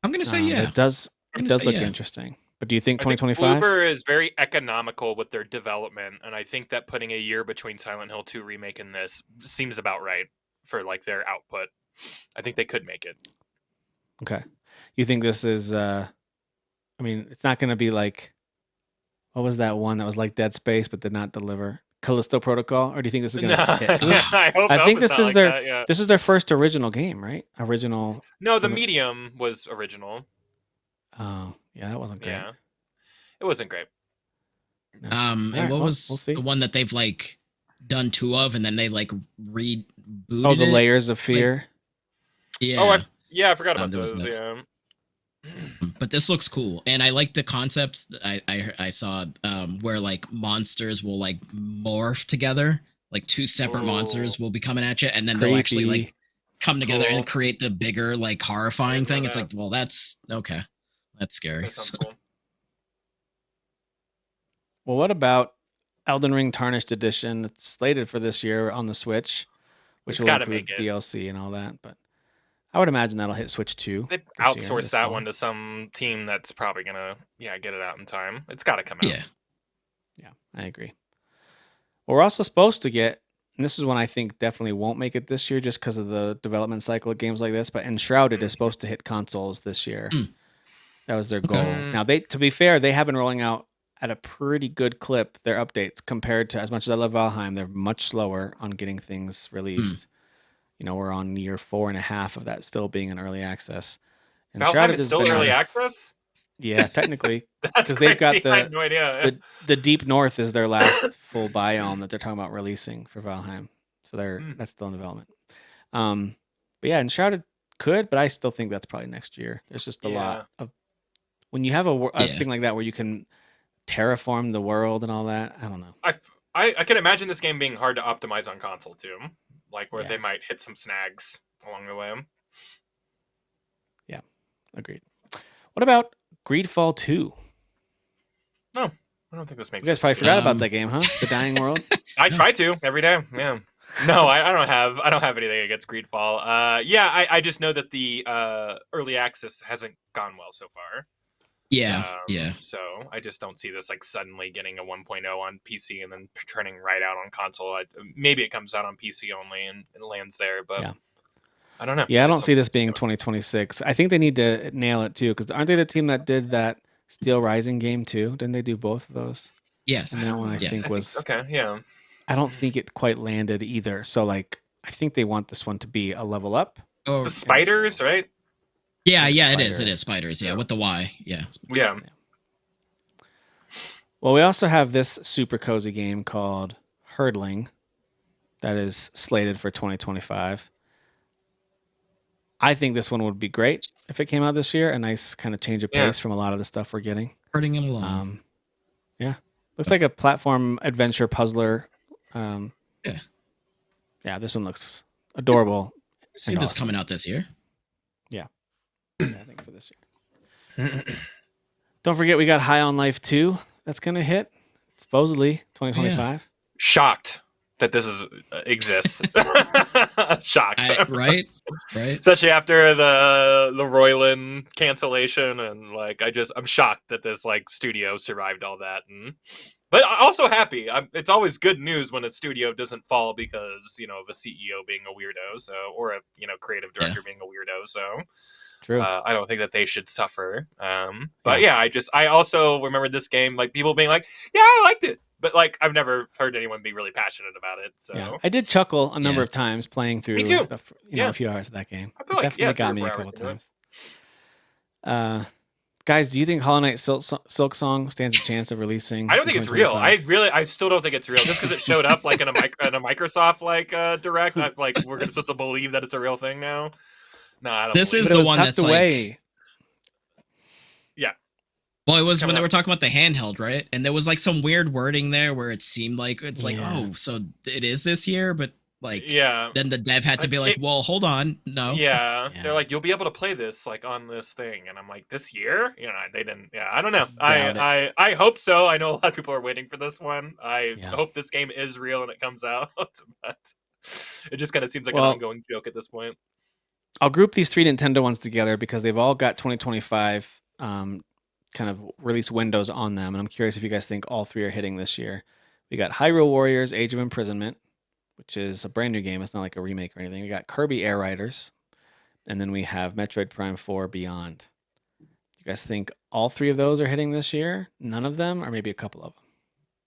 I'm gonna say It does look interesting. But do you think I think 2025? Bloober is very economical with their development, and I think that putting a year between Silent Hill 2 remake and this seems about right for like their output. I think they could make it. Okay. You think this is I mean, it's not going to be like, what was that one that was like Dead Space but did not deliver? Callisto Protocol? Or do you think this is going to hit? I think this is this is their first original game, right? Original. No, the Medium was original. Oh, yeah, that wasn't great. Yeah. It wasn't great. No. And what was the one that they've like done 2 of and then they like rebooted? Oh, the Layers of Fear. Like, yeah. Oh, I forgot about those. Yeah. But this looks cool, and I like the concept. I saw where like monsters will like morph together, like 2 separate monsters will be coming at you, and then they'll actually like come together and create the bigger like horrifying thing. It's like, well, that's okay. That's scary. Cool. Well, what about Elden Ring Tarnished Edition? It's slated for this year on the Switch, which will include DLC and all that, but I would imagine that'll hit Switch 2. They outsourced that one to some team that's probably gonna get it out in time. It's got to come out. Yeah, I agree. Well, we're also supposed to get, and this is one I think definitely won't make it this year just because of the development cycle of games like this, but Enshrouded is supposed to hit consoles this year. That was their goal. Now, to be fair, they have been rolling out at a pretty good clip their updates compared to, as much as I love Valheim, they're much slower on getting things released. You know, we're on year 4.5 of that still being in early access. And Valheim is still early access? Yeah, technically. Because they've got I had no idea. The Deep North is their last full biome that they're talking about releasing for Valheim. So that's still in development. But yeah, Enshrouded could, but I still think that's probably next year. There's just a lot of, when you have a thing like that where you can terraform the world and all that, I don't know. I can imagine this game being hard to optimize on console too. Like where they might hit some snags along the way. Yeah, agreed. What about Greedfall 2? No, I don't think this makes sense. You guys probably forgot about that game, huh? The Dying World? I try to every day, yeah. No, I don't have anything against Greedfall. I just know that the early access hasn't gone well so far. Yeah. So I just don't see this like suddenly getting a 1.0 on PC and then turning right out on console. Maybe it comes out on PC only and lands there, but I don't know. Yeah, I don't see this being 2026. I think they need to nail it too, because aren't they the team that did that Steel Rising game too? Didn't they do both of those? Yes. And that one I think was okay. Yeah. I don't think it quite landed either. So like, I think they want this one to be a level up. Oh, it's spiders, right? Yeah, it is. It is spiders. Yeah, with the Y. Yeah. Well, we also have this super cozy game called Herdling that is slated for 2025. I think this one would be great if it came out this year. A nice kind of change of pace from a lot of the stuff we're getting. Herding him along. Looks like a platform adventure puzzler. Yeah, this one looks adorable. See this coming out this year. I think for this year. Don't forget, we got High on Life 2 that's going to hit, supposedly, 2025. Shocked that this exists. Shocked. Right? Especially after the Royland cancellation, and like I'm shocked that this like studio survived all that. But also happy. It's always good news when a studio doesn't fall because of a CEO being a weirdo, or a creative director being a weirdo. So true. I don't think that they should suffer. But I also remember this game, like people being like, "Yeah, I liked it," but like I've never heard anyone be really passionate about it. So I did chuckle a number of times playing through. Me too. A few hours of that game. I feel it definitely got me a couple times. Guys, do you think Hollow Knight Silk Song stands a chance of releasing? I don't think it's real. I still don't think it's real. Just because it showed up like in a Microsoft direct, we're supposed to believe that it's a real thing now. No, I don't. This is the one that's away. Like, well, it was when they were talking about the handheld, right? And there was like some weird wording there where it seemed like oh, so it is this year, but like then the dev had to be like, well, hold on, no. Yeah, they're like, you'll be able to play this like on this thing, and I'm like, this year? They didn't. Yeah, I don't know. I hope so. I know a lot of people are waiting for this one. I hope this game is real and it comes out, but it just kind of seems like an ongoing joke at this point. I'll group these 3 Nintendo ones together because they've all got 2025 kind of release windows on them, and I'm curious if you guys think all 3 are hitting this year. We got Hyrule Warriors: Age of Imprisonment, which is a brand new game. It's not like a remake or anything. We got Kirby Air Riders, and then we have Metroid Prime 4 Beyond. You guys think all 3 of those are hitting this year? None of them, or maybe a couple of them?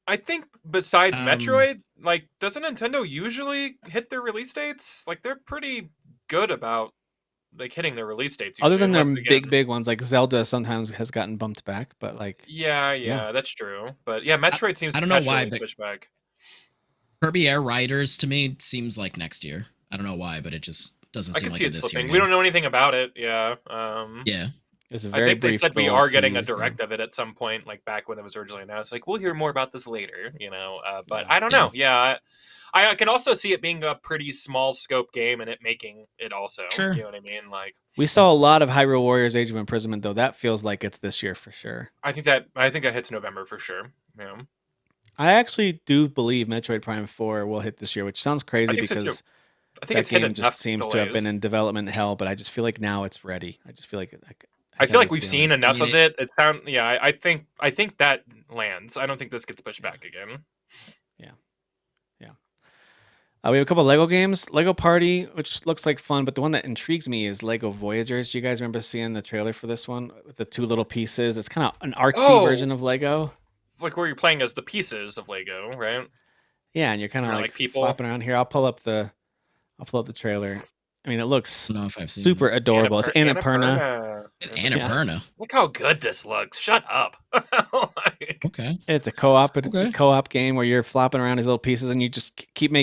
I think besides Metroid, like, doesn't Nintendo usually hit their release dates? Like, they're pretty good about like hitting their release dates. Usually, Other than their big ones, like Zelda sometimes has gotten bumped back, but like yeah, that's true. But yeah, Metroid seems I don't know why, but pushed back. Kirby Air Riders to me seems like next year. I don't know why, but it just doesn't seem like it this year. We don't know anything about it. Yeah. Yeah. It's a very I think they said we are getting a direct of it at some point, like back when it was originally announced. Like, we'll hear more about this later, but I don't know. Yeah, I can also see it being a pretty small scope game and it making it also. Sure. You know what I mean? Like, we saw a lot of Hyrule Warriors: Age of Imprisonment, though. That feels like it's this year for sure. I think that hits November for sure. Yeah. I actually do believe Metroid Prime 4 will hit this year, which sounds crazy because I think that game just seems to have been in development hell. But I just feel like now it's ready. I just feel like I feel like we've seen enough of it. I think that lands. I don't think this gets pushed back again. Yeah. We have a couple of Lego games. Lego Party, which looks like fun, but the one that intrigues me is Lego Voyagers. Do you guys remember seeing the trailer for this one with the 2 little pieces? It's kind of an artsy version of Lego. Like where you're playing as the pieces of Lego, right? Yeah, and you're kind of like people flopping around here. I'll pull up the trailer. I mean, it looks super adorable. It's Annapurna. Annapurna. Look how good this looks. Shut up. Okay. It's a co-op game where you're flopping around these little pieces and you just keep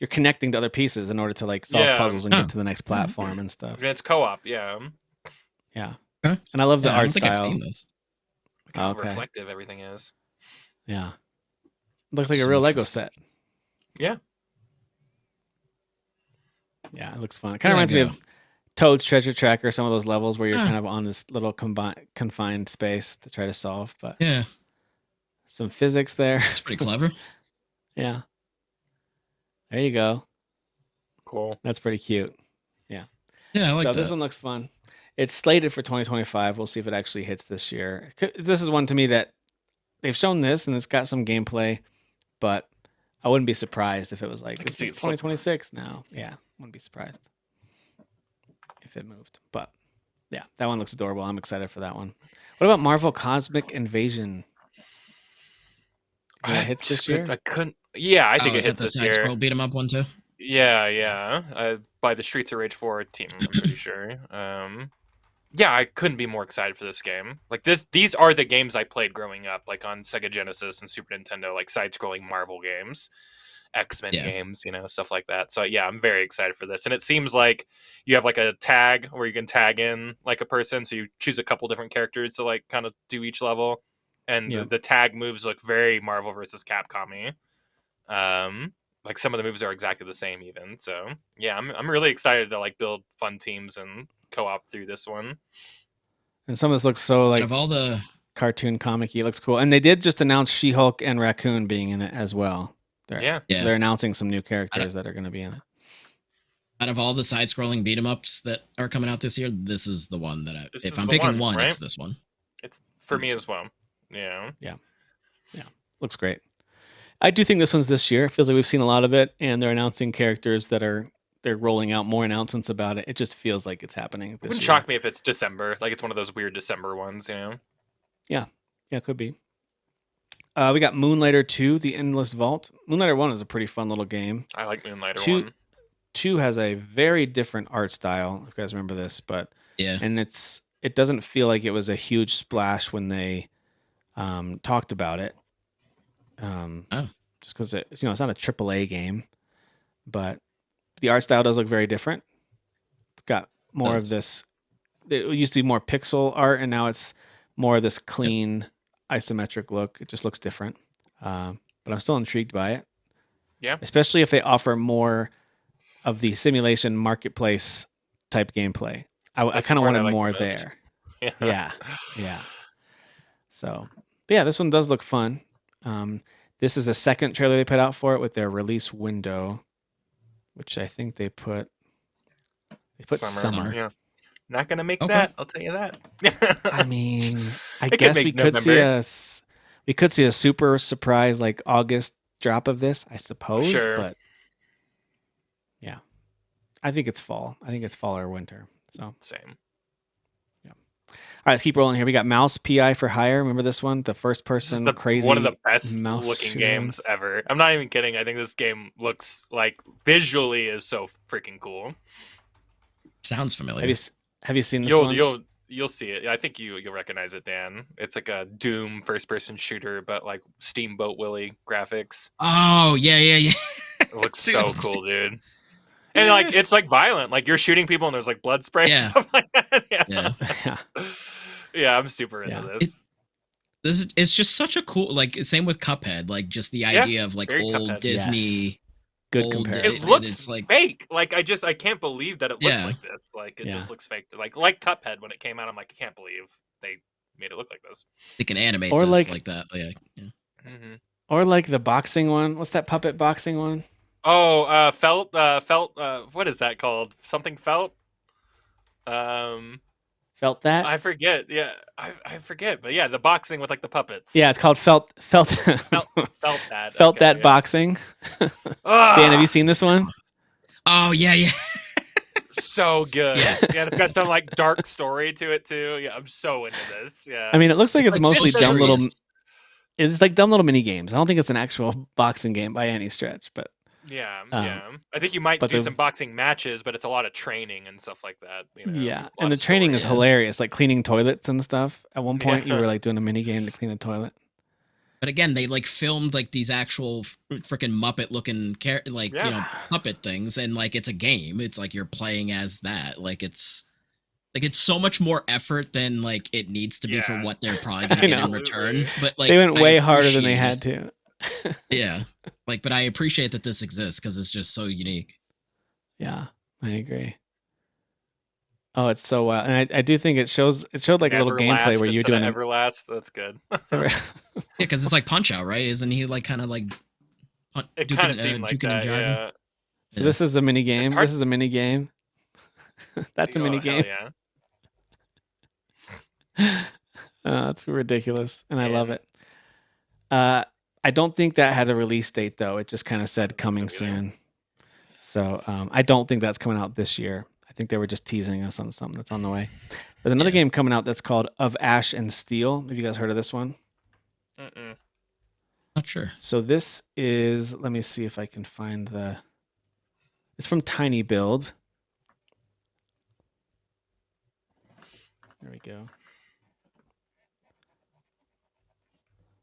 you're connecting to other pieces in order to like solve puzzles and get to the next platform and stuff. It's co-op, yeah. Yeah. Huh? And I love the art style. I don't think I've seen this. Look how reflective everything is. Yeah. Looks like a real Lego set. Yeah. Yeah, it looks fun. It kind of reminds me of Toad's Treasure Tracker, some of those levels where you're kind of on this little confined space to try to solve. But yeah, some physics there. It's pretty clever. Yeah. There you go. Cool. That's pretty cute. Yeah. Yeah, I like that. This one looks fun. It's slated for 2025. We'll see if it actually hits this year. This is one to me that they've shown this and it's got some gameplay, but I wouldn't be surprised if it was like, this is 2026 now. Yeah, wouldn't be surprised if it moved. But yeah, that one looks adorable. I'm excited for that one. What about Marvel Cosmic Invasion? It hits this year? I couldn't. Yeah, I think it hits this year. Is that the side-scroll beat 'em up one too? Yeah. By the Streets of Rage 4 team, I'm pretty sure. Yeah, I couldn't be more excited for this game. Like these are the games I played growing up, like on Sega Genesis and Super Nintendo, like side-scrolling Marvel games, X-Men games, stuff like that. So yeah, I'm very excited for this. And it seems like you have like a tag where you can tag in like a person, so you choose a couple different characters to like kind of do each level, and the tag moves look very Marvel versus Capcom-y. Like some of the moves are exactly the same even. So yeah, I'm really excited to like build fun teams and co-op through this one. And some of this looks so like of all the cartoon comic-y. It looks cool. And they did just announce She-Hulk and Raccoon being in it as well. They're announcing some new characters that are going to be in it. Out of all the side-scrolling beat-em-ups that are coming out this year, this is the one that if I'm picking one, right? It's this one. It's for me as well. Yeah. Looks great. I do think this one's this year. It feels like we've seen a lot of it, and they're announcing characters they're rolling out more announcements about it. It just feels like it's happening this year. It wouldn't shock me if it's December. Like it's one of those weird December ones, Yeah, it could be. We got Moonlighter 2, The Endless Vault. Moonlighter 1 is a pretty fun little game. I like Moonlighter 1. 2 has a very different art style, if you guys remember this, but and it doesn't feel like it was a huge splash when they talked about it. Just because it's not a AAA game, but the art style does look very different. It's got more of this. It used to be more pixel art, and now it's more of this clean isometric look. It just looks different, but I'm still intrigued by it. Yeah, especially if they offer more of the simulation marketplace type gameplay. I kind of wanted more there. Yeah. So, but yeah, this one does look fun. This is a second trailer they put out for it with their release window, which I think they put summer. Yeah. Not gonna make that. I'll tell you that. I mean, I It could guess make we could November. see a super surprise like August drop of this, I suppose, Sure. but yeah. I think it's fall. I think it's fall or winter. So Same. yeah. All right, let's keep rolling here. We got Mouse PI for Hire. Remember this one? The first This is person crazy one of the best mouse looking shooter games ones. ever. I'm not even kidding. I think this game looks like visually is so freaking cool. Sounds familiar. Have you seen this one? You'll see it. I think you'll recognize it, Dan. It's like a Doom first person shooter, but like Steamboat Willie graphics. Oh yeah. It looks so cool, dude. And like it's like violent. Like you're shooting people and there's like blood spray and stuff like that. Yeah. Yeah, I'm super into this. It's just such a cool, like, same with Cuphead, like just the idea of like old Cuphead. Disney. Yes. Good comparison. It looks like fake. Like I can't believe that it looks like this. Like it just looks fake. Like Cuphead when it came out, I'm like, I can't believe they made it look like this. They can animate or this like that. Yeah. Mm-hmm. Or like the boxing one. What's that puppet boxing one? Oh, felt. What is that called? Something felt. Felt that? I forget. Yeah, I forget. But yeah, the boxing with like the puppets. Yeah, it's called felt felt that. Felt that boxing. Dan, have you seen this one? Oh yeah. So good. Yes. Yeah, it's got some like dark story to it too. Yeah, I'm so into this. Yeah. I mean, it looks like it's like mostly so dumb little. serious. It's like dumb little mini games. I don't think it's an actual boxing game by any stretch, but yeah. I think you might do some boxing matches, but it's a lot of training and stuff like that. You know, yeah, and the training is hilarious, like cleaning toilets and stuff. At one point, you were like doing a mini game to clean a toilet. But again, they like filmed like these actual freaking Muppet looking puppet things, and like it's a game. It's like you're playing as that. Like it's so much more effort than like it needs to be for what they're probably gonna get in return. But like they went way harder than they had to. Yeah, like, but I appreciate that this exists because it's just so unique. Yeah, I agree. Oh, it's so wild, and I do think it showed like a little gameplay where you're doing Everlast. That's good. Yeah, because it's like Punch Out, right? Isn't he like kind of like it kind of seemed like that? Yeah. So this is a mini game. This is a mini game. That's a mini game. Yeah. That's ridiculous, and I love it. I don't think that had a release date though. It just kind of said coming soon. So I don't think that's coming out this year. I think they were just teasing us on something that's on the way. There's another game coming out that's called Of Ash and Steel. Have you guys heard of this one? Not sure. So this is, let me see if I can find it's from Tiny Build. There we go.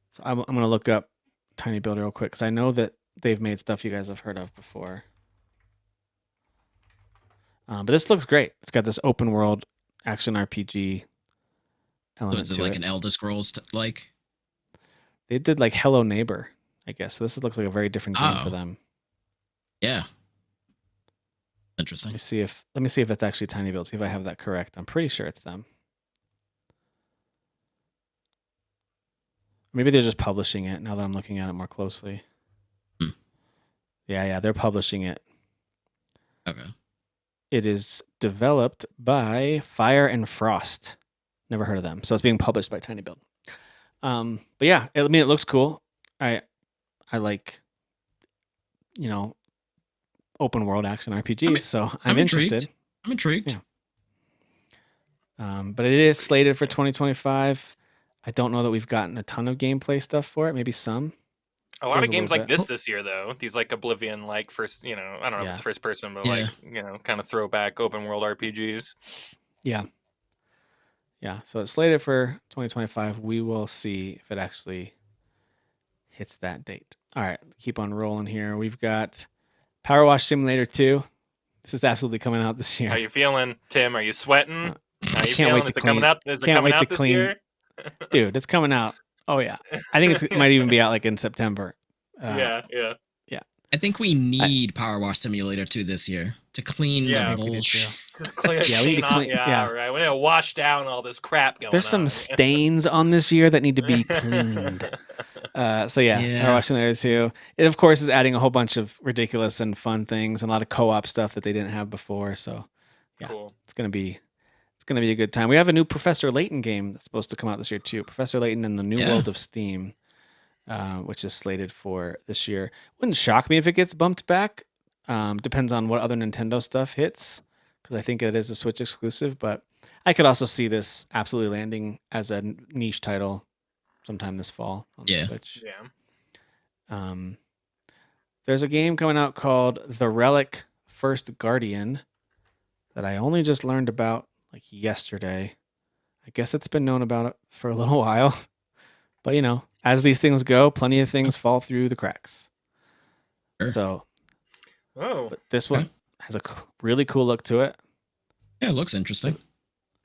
So I'm going to look up Tiny Build real quick because I know that they've made stuff you guys have heard of before. But this looks great. It's got this open world action RPG element. So is it like an Elder Scrolls like? They did like Hello Neighbor, I guess. So this looks like a very different game for them. Yeah. Interesting. Let me see if it's actually Tiny Build. See if I have that correct. I'm pretty sure it's them. Maybe they're just publishing it now that I'm looking at it more closely. Yeah, they're publishing it. Okay. It is developed by Fire and Frost. Never heard of them. So it's being published by Tiny Build. But yeah, it looks cool. I like, open world action RPGs. So I'm interested. I'm intrigued. Yeah. But it is slated for 2025. I don't know that we've gotten a ton of gameplay stuff for it. Maybe some. A lot of games like this year, though. These like Oblivion, like first, I don't know if it's first person, but like, kind of throwback open world RPGs. Yeah. Yeah. So it's slated for 2025. We will see if it actually hits that date. All right. Keep on rolling here. We've got Power Wash Simulator 2. This is absolutely coming out this year. How you feeling, Tim? Are you sweating? How you feeling? Is it coming out? Is it coming out this year? Dude, it's coming out. Oh yeah, I think it might even be out like in September. Yeah. I think we need Power Wash Simulator 2 this year to clean the bullshit. We need to clean. Right. We need to wash down all this crap going on. There's some stains on this year that need to be cleaned. Power Wash Simulator 2. It of course is adding a whole bunch of ridiculous and fun things and a lot of co-op stuff that they didn't have before. So yeah, cool. It's gonna be gonna be a good time. We have a new Professor Layton game that's supposed to come out this year too. Professor Layton and the New World of Steam, which is slated for this year. Wouldn't shock me if it gets bumped back. Depends on what other Nintendo stuff hits, because I think it is a Switch exclusive. But I could also see this absolutely landing as a niche title sometime this fall on the Switch. Yeah. There's a game coming out called The Relic First Guardian that I only just learned about like yesterday. I guess it's been known about it for a little while. But, as these things go, plenty of things fall through the cracks. Sure. So, but this one has a really cool look to it. Yeah, it looks interesting.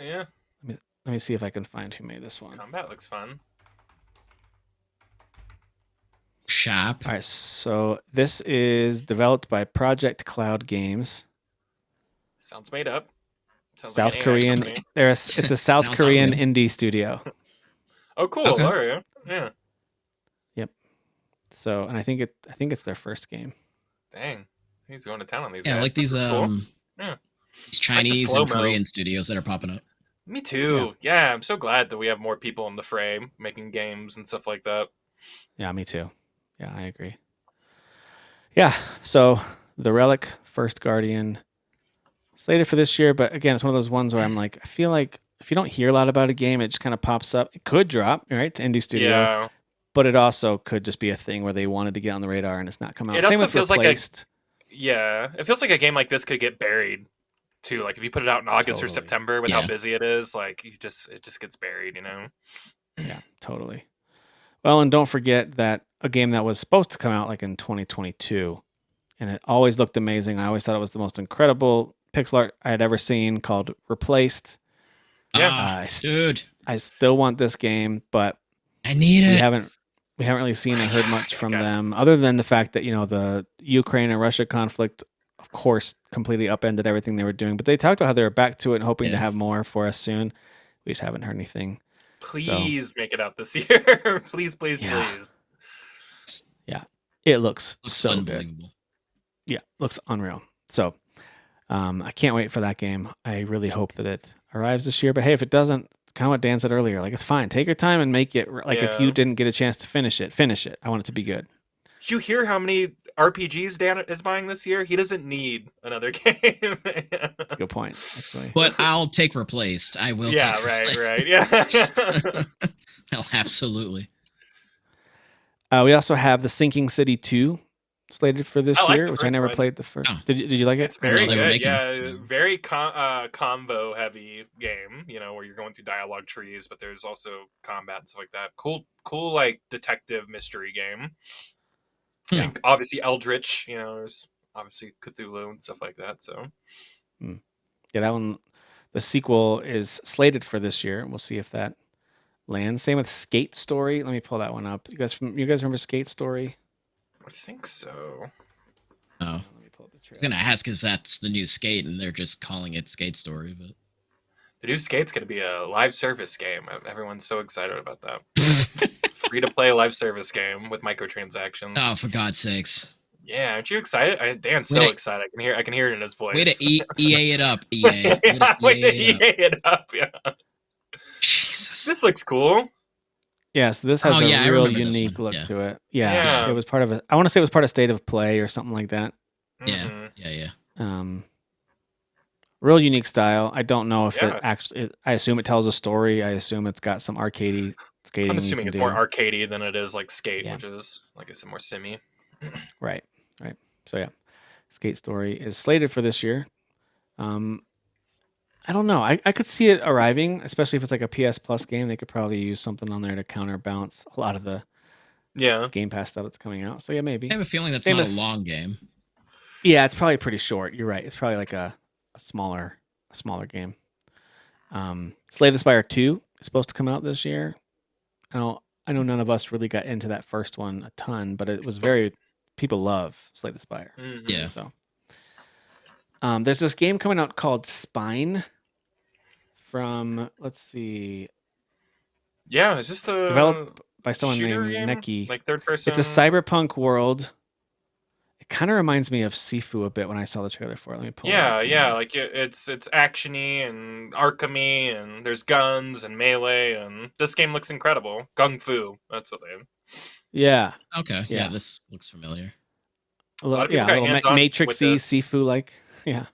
Yeah. Let me see if I can find who made this one. Combat looks fun. Shop. All right, so this is developed by Project Cloud Games. Sounds made up. Sounds South like Korean. It's a South Korean indie studio. Oh, cool! Okay. All right. Yeah. Yep. So, and I think it's their first game. Dang, he's going to town on these. Yeah, guys. like these cool. these Chinese and Korean studios that are popping up. Me too. Yeah, I'm so glad that we have more people in the fray making games and stuff like that. Yeah, me too. Yeah, I agree. Yeah, so The Relic First Guardian slated for this year, but again, it's one of those ones where I'm like, I feel like if you don't hear a lot about a game, it just kind of pops up. It could drop, right, to indie studio, but it also could just be a thing where they wanted to get on the radar and it's not come out. It also feels Replaced. It feels like a game like this could get buried too. Like if you put it out in August or September with how busy it is, like it just gets buried, Yeah, totally. Well, and don't forget that a game that was supposed to come out like in 2022, and it always looked amazing. I always thought it was the most incredible pixel art I had ever seen, called Replaced. Yeah, dude. I still want this game, but I need it. We haven't really seen or heard much from them, other than the fact that the Ukraine and Russia conflict, of course, completely upended everything they were doing. But they talked about how they were back to it and hoping to have more for us soon. We just haven't heard anything. Please make it out this year. Please. Yeah, it looks so unbelievable. Good. Yeah, looks unreal. So I can't wait for that game. I really hope that it arrives this year. But hey, if it doesn't, kind of what Dan said earlier, like it's fine. Take your time and make it. Like if you didn't get a chance to finish it. I want it to be good. Did you hear how many RPGs Dan is buying this year? He doesn't need another game. That's a good point, actually. But I'll take Replaced. I will. Yeah, take right. Yeah. Oh, absolutely. We also have the Sinking City 2 slated for this year, which I never played the first. Oh. Did you like it? It's very good. Yeah, very convo heavy game. Where you're going through dialogue trees, but there's also combat and stuff like that. Cool, like detective mystery game. Yeah. And obviously Eldritch. There's obviously Cthulhu and stuff like that. So, yeah, that one. The sequel is slated for this year. We'll see if that lands. Same with Skate Story. Let me pull that one up. You guys remember Skate Story? I think so. Oh, let me pull up the trailer. I was gonna ask if that's the new Skate, and they're just calling it Skate Story. But the new Skate's gonna be a live service game. Everyone's so excited about that. Free to play live service game with microtransactions. Oh, for God's sakes! Yeah, aren't you excited? Dan's so excited. I can hear it in his voice. Way to EA it up, EA. Way to EA it up. Yeah. Jesus, this looks cool. Yeah, so this has a real unique look to it. Yeah, it was part of I want to say it was part of State of Play or something like that. Yeah. Real unique style. I don't know if it actually. I assume it tells a story. I assume it's got some arcadey skating. I'm assuming it's more arcadey than it is like Skate, which is, like I said, more simmy. Right. So yeah, Skate Story is slated for this year. I don't know. I could see it arriving, especially if it's like a PS Plus game. They could probably use something on there to counterbalance a lot of the Game Pass stuff that's coming out. So yeah, maybe. I have a feeling that's not a long game. Yeah, it's probably pretty short. You're right. It's probably like a smaller game. Slay the Spire 2 is supposed to come out this year. I know none of us really got into that first one a ton, but it was people love Slay the Spire. Mm-hmm. Yeah. So there's this game coming out called Spine from, let's see. Yeah, is this developed by someone named Neki. Like third person? It's a cyberpunk world. kind of reminds me of Sifu a bit when I saw the trailer for it. Let me pull it Yeah, up yeah, here. like it's actiony and Arkhamy, and there's guns and melee, and this game looks incredible. Gung Fu, that's what they. Yeah. Okay, yeah, Yeah. this looks familiar. A lot of people A got little hands-on with Matrixy, this. Sifu like. Yeah.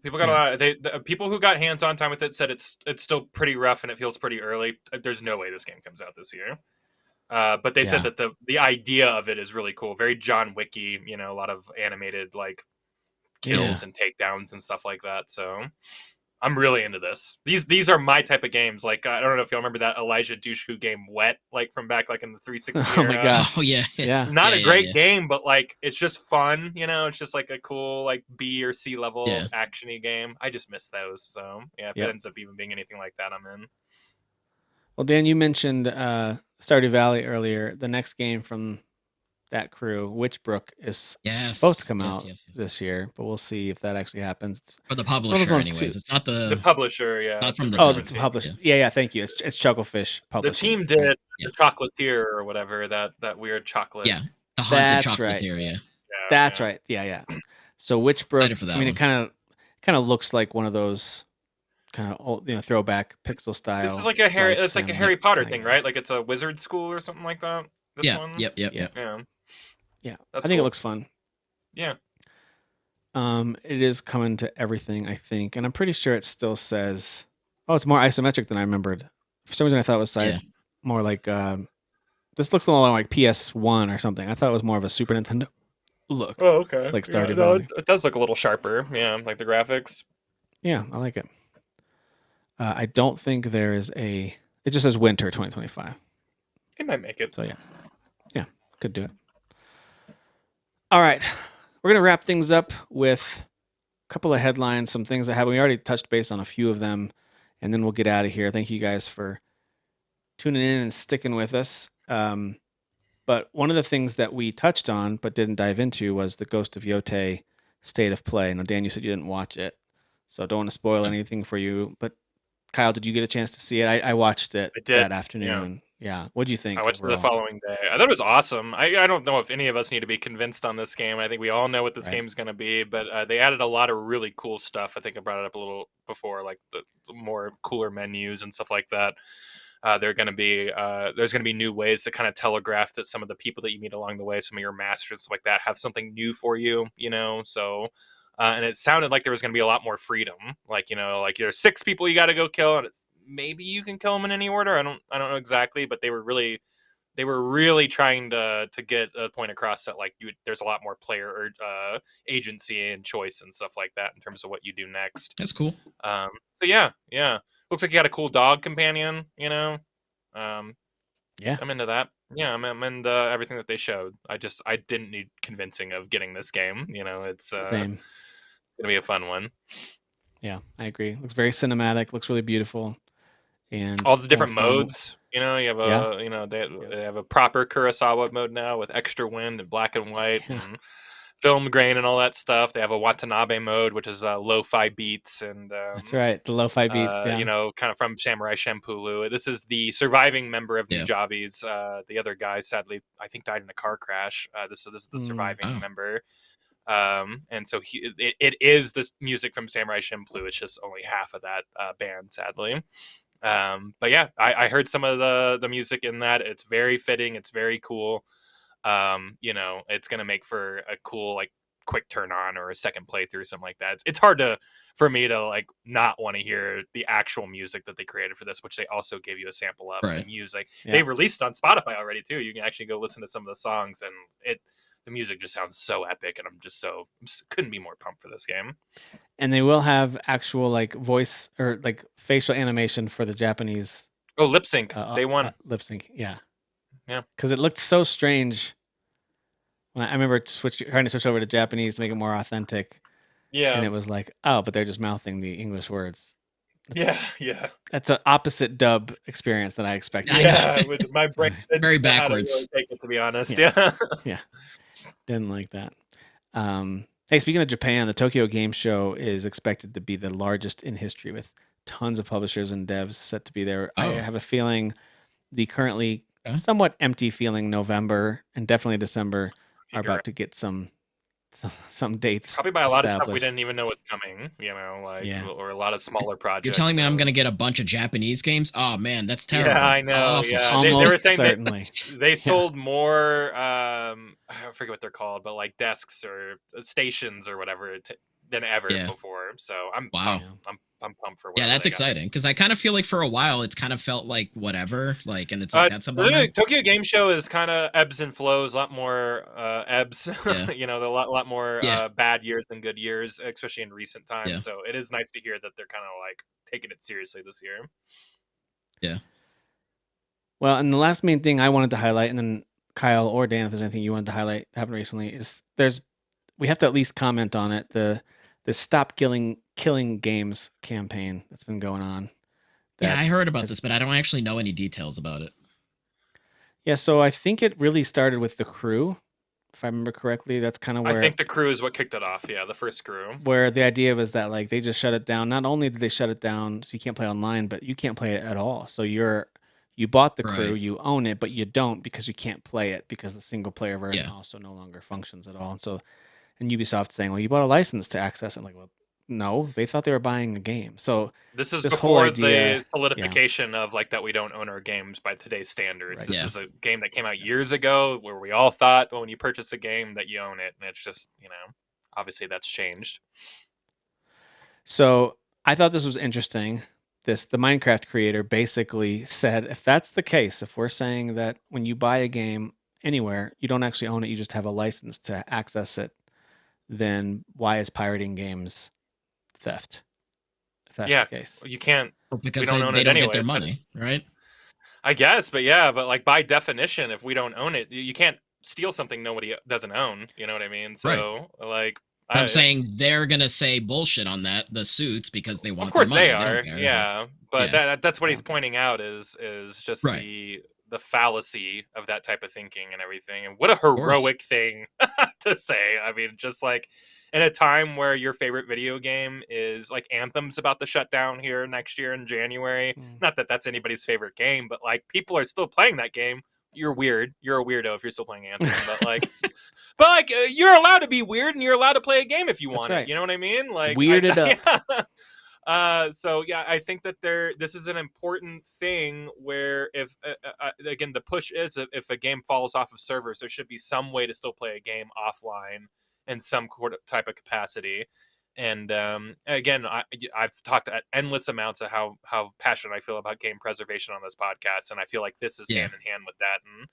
People got a lot. The people who got hands-on time with it said it's still pretty rough and it feels pretty early. There's no way this game comes out this year. But they said that the idea of it is really cool, very John Wicky. You know, a lot of animated like kills and takedowns and stuff like that. So I'm really into this. These are my type of games. Like I don't know if you remember that Elijah Dushku game, Wet, like from back like in the 360 Oh era. my gosh. Oh yeah, Yeah. Not a great game, but like it's just fun. You know, it's just like a cool like B or C level actiony game. I just miss those. So yeah, if it ends up even being anything like that, I'm in. Well, Dan, you mentioned Stardew Valley earlier. The next game from that crew, Witchbrook, is supposed to come out this year, but we'll see if that actually happens. For the publisher, anyways. It's not the publisher, yeah. Not from the publisher. Yeah, thank you. It's Chucklefish Publishing. The team did the Chocolatier or whatever, that weird chocolate. Yeah, the Haunted Chocolatier, yeah. That's right. Yeah. So Witchbrook, I mean, it kind of looks like one of those kind of old, throwback pixel style. This is like a Harry Potter thing, right? Like it's a wizard school or something like that. This one? Yep. Yeah. I think it looks fun. Yeah. It is coming to everything, I think, and I'm pretty sure it still says, it's more isometric than I remembered. For some reason, I thought it was more like this looks a little like PS1 or something. I thought it was more of a Super Nintendo look. Oh, okay. Like Stardew Valley. It does look a little sharper. Yeah, like the graphics. Yeah, I like it. I don't think there is it just says winter 2025. It might make it. So yeah, could do it. All right, we're gonna wrap things up with a couple of headlines, some things that happened. We already touched base on a few of them, and then we'll get out of here. Thank you guys for tuning in and sticking with us. But one of the things that we touched on but didn't dive into was the Ghost of Yotei State of Play. Now, Dan, you said you didn't watch it, so don't want to spoil anything for you. But Kyle, did you get a chance to see it? I watched it that afternoon. Yeah. What'd you think? I watched it the following day. I thought it was awesome. I don't know if any of us need to be convinced on this game. I think we all know what this game's going to be, but they added a lot of really cool stuff. I think I brought it up a little before, like the more cooler menus and stuff like that. There's going to be new ways to kind of telegraph that some of the people that you meet along the way, some of your masters, stuff like that, have something new for you, so and it sounded like there was going to be a lot more freedom, like there's 6 people you got to go kill, and it's maybe you can kill them in any order. I don't know exactly, but they were really trying to get a point across that like there's a lot more player agency and choice and stuff like that in terms of what you do next. That's cool. So yeah. Looks like you got a cool dog companion, Yeah, I'm into that. Yeah, I'm into everything that they showed. I didn't need convincing of getting this game. It's same. Gonna be a fun one. Yeah, I agree. Looks very cinematic. Looks really beautiful, and all the different modes. You have they have a proper Kurosawa mode now with extra wind and black and white. And film grain and all that stuff. They have a Watanabe mode, which is lo-fi beats, and that's right, the lo-fi beats. Kind of from Samurai Champloo. This is the surviving member of Nujavi's. The other guy, sadly, I think died in a car crash. This is the surviving member, and so it is the music from Samurai Champloo. It's just only half of that band, sadly. But yeah, I heard some of the music in that. It's very fitting. It's very cool. It's gonna make for a cool like quick turn on or a second playthrough, something like that. It's hard for me to like not want to hear the actual music that they created for this, which they also gave you a sample of the music. They've released it on Spotify already too. You can actually go listen to some of the songs, and the music just sounds so epic, and I'm just couldn't be more pumped for this game. And they will have actual like voice or like facial animation for the Japanese. Oh, lip sync. They won lip sync. Yeah. Yeah. Because it looked so strange. When I remember trying to switch over to Japanese to make it more authentic. Yeah. And it was like, but they're just mouthing the English words. Yeah. That's an opposite dub experience than I expected. Yeah, with my brain. It's very backwards. Really take it, to be honest. Yeah. Didn't like that. Hey, speaking of Japan, the Tokyo Game Show is expected to be the largest in history with tons of publishers and devs set to be there. I have a feeling the currently somewhat empty feeling November and definitely December are about to get some some dates probably by a lot of stuff we established. didn't even know was coming, or a lot of smaller projects. You're telling me I'm gonna get a bunch of Japanese games? Oh man, that's terrible. Yeah, I know. Awful. Yeah, they were Almost saying certainly. they sold more. I forget what they're called, but like desks or stations or whatever than ever before. So I'm wow. pumped. I'm pumped for yeah, that's exciting because I kind of feel like for a while it's kind of felt like whatever, like, and it's like that's a bummer. Tokyo Game Show is kind of ebbs and flows, a lot more ebbs. Yeah. A lot more bad years than good years, especially in recent times. Yeah. So it is nice to hear that they're kind of like taking it seriously this year. Yeah. Well, and the last main thing I wanted to highlight, and then Kyle or Dan, if there's anything you wanted to highlight that happened recently, is we have to at least comment on it. The Stop Killing Games campaign that's been going on. Yeah, I heard about this, but I don't actually know any details about it. Yeah, so I think it really started with The Crew, if I remember correctly. That's kind of where I think The Crew is what kicked it off. Yeah, the first Crew. Where the idea was that like they just shut it down. Not only did they shut it down so you can't play online, but you can't play it at all. So you bought The Crew, you own it, but you don't because you can't play it because the single player version also no longer functions at all. And Ubisoft saying, well, you bought a license to access it. I'm like, well, no, they thought they were buying a game. So this is whole before idea, the solidification of like that we don't own our games by today's standards. Right. This is a game that came out years ago where we all thought, well, when you purchase a game that you own it, and it's just, obviously that's changed. So I thought this was interesting. The Minecraft creator basically said, if that's the case, if we're saying that when you buy a game anywhere, you don't actually own it, you just have a license to access it, then why is pirating games theft? If that's the case. You can't, because they don't get their money, right? I guess, but like by definition, if we don't own it, you can't steal something nobody doesn't own. You know what I mean? So like, I'm saying they're gonna say bullshit on that, the suits, because they want. Of course their money. They are. They don't care. Yeah, but that's what he's pointing out is just the fallacy of that type of thinking and everything. And what a heroic thing to say. I mean, just like in a time where your favorite video game is like Anthem's about to shut down here next year in January. Not that that's anybody's favorite game, but like people are still playing that game. You're weird. You're a weirdo if you're still playing Anthem. But like, you're allowed to be weird and you're allowed to play a game if you want it. You know what I mean? Like weirded up. So yeah, I think that this is an important thing where if again the push is if a game falls off of servers, there should be some way to still play a game offline in some type of capacity. And again, I've talked at endless amounts of how passionate I feel about game preservation on this podcast, and I feel like this is hand in hand with that. And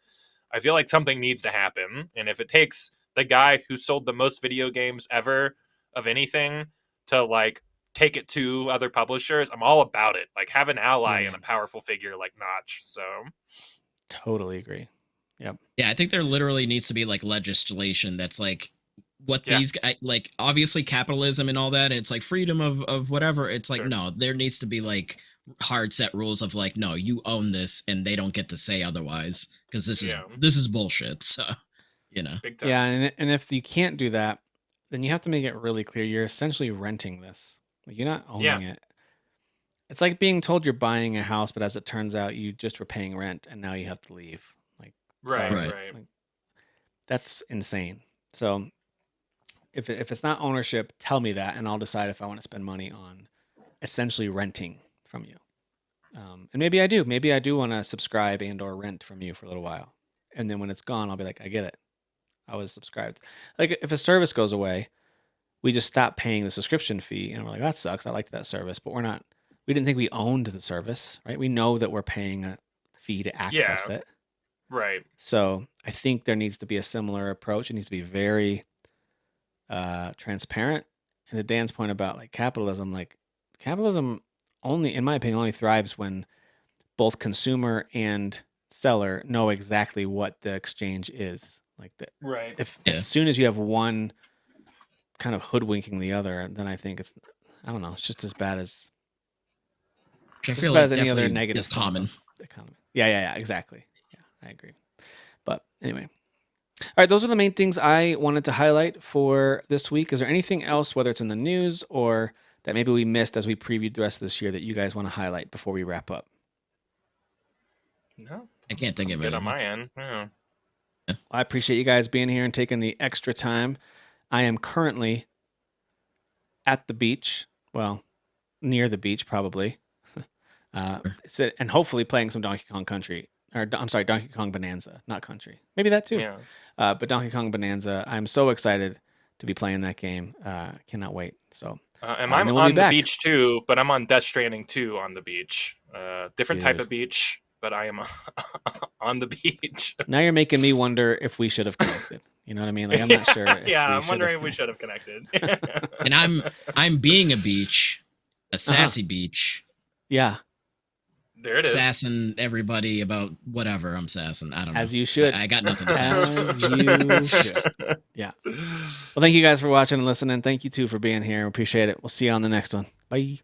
I feel like something needs to happen. And if it takes the guy who sold the most video games ever of anything to like take it to other publishers, I'm all about it. Like have an ally and a powerful figure like Notch. So totally agree. Yep. Yeah, I think there literally needs to be like legislation that's like what these like obviously capitalism and all that. And it's like freedom of whatever. It's like no, there needs to be like hard set rules of like no, you own this and they don't get to say otherwise because this is bullshit. So Big time. Yeah, and if you can't do that, then you have to make it really clear you're essentially renting this. You're not owning it. It's like being told you're buying a house, but as it turns out, you just were paying rent and now you have to leave. Like, right. Like, that's insane. So if it's not ownership, tell me that, and I'll decide if I want to spend money on essentially renting from you. And maybe I do. Maybe I do want to subscribe and or rent from you for a little while, and then when it's gone, I'll be like, I get it. I was subscribed. Like if a service goes away, we just stop paying the subscription fee and we're like, that sucks. I liked that service, but we didn't think we owned the service, right? We know that we're paying a fee to access it. Right. So I think there needs to be a similar approach. It needs to be very transparent. And to Dan's point about like capitalism only, in my opinion, only thrives when both consumer and seller know exactly what the exchange is. Like that. Right. As soon as you have one kind of hoodwinking the other, then I think it's just as bad as I feel like any other negative is common. Economy. Yeah, exactly. Yeah, I agree. But anyway. All right, those are the main things I wanted to highlight for this week. Is there anything else, whether it's in the news or that maybe we missed as we previewed the rest of this year, that you guys want to highlight before we wrap up? No. I can't think of it. On my end. Yeah. I appreciate you guys being here and taking the extra time. I am currently at the beach. Well, near the beach, probably. And hopefully playing some Donkey Kong Country. Or, I'm sorry, Donkey Kong Bonanza, not Country. Maybe that too. Yeah. But Donkey Kong Bonanza, I'm so excited to be playing that game. Cannot wait. So, and I'm on the beach too, but I'm on Death Stranding 2 on the beach. Different type of beach, but I am on the beach. Now you're making me wonder if we should have connected. You know what I mean? Like, I'm not sure. I'm wondering if we should have connected. And I'm being a beach, a sassy beach. Yeah. There it is. Sassing everybody about whatever I'm sassing. I don't know. As you should. I got nothing to sass. As you should. Yeah. Well, thank you guys for watching and listening. Thank you too for being here. We appreciate it. We'll see you on the next one. Bye.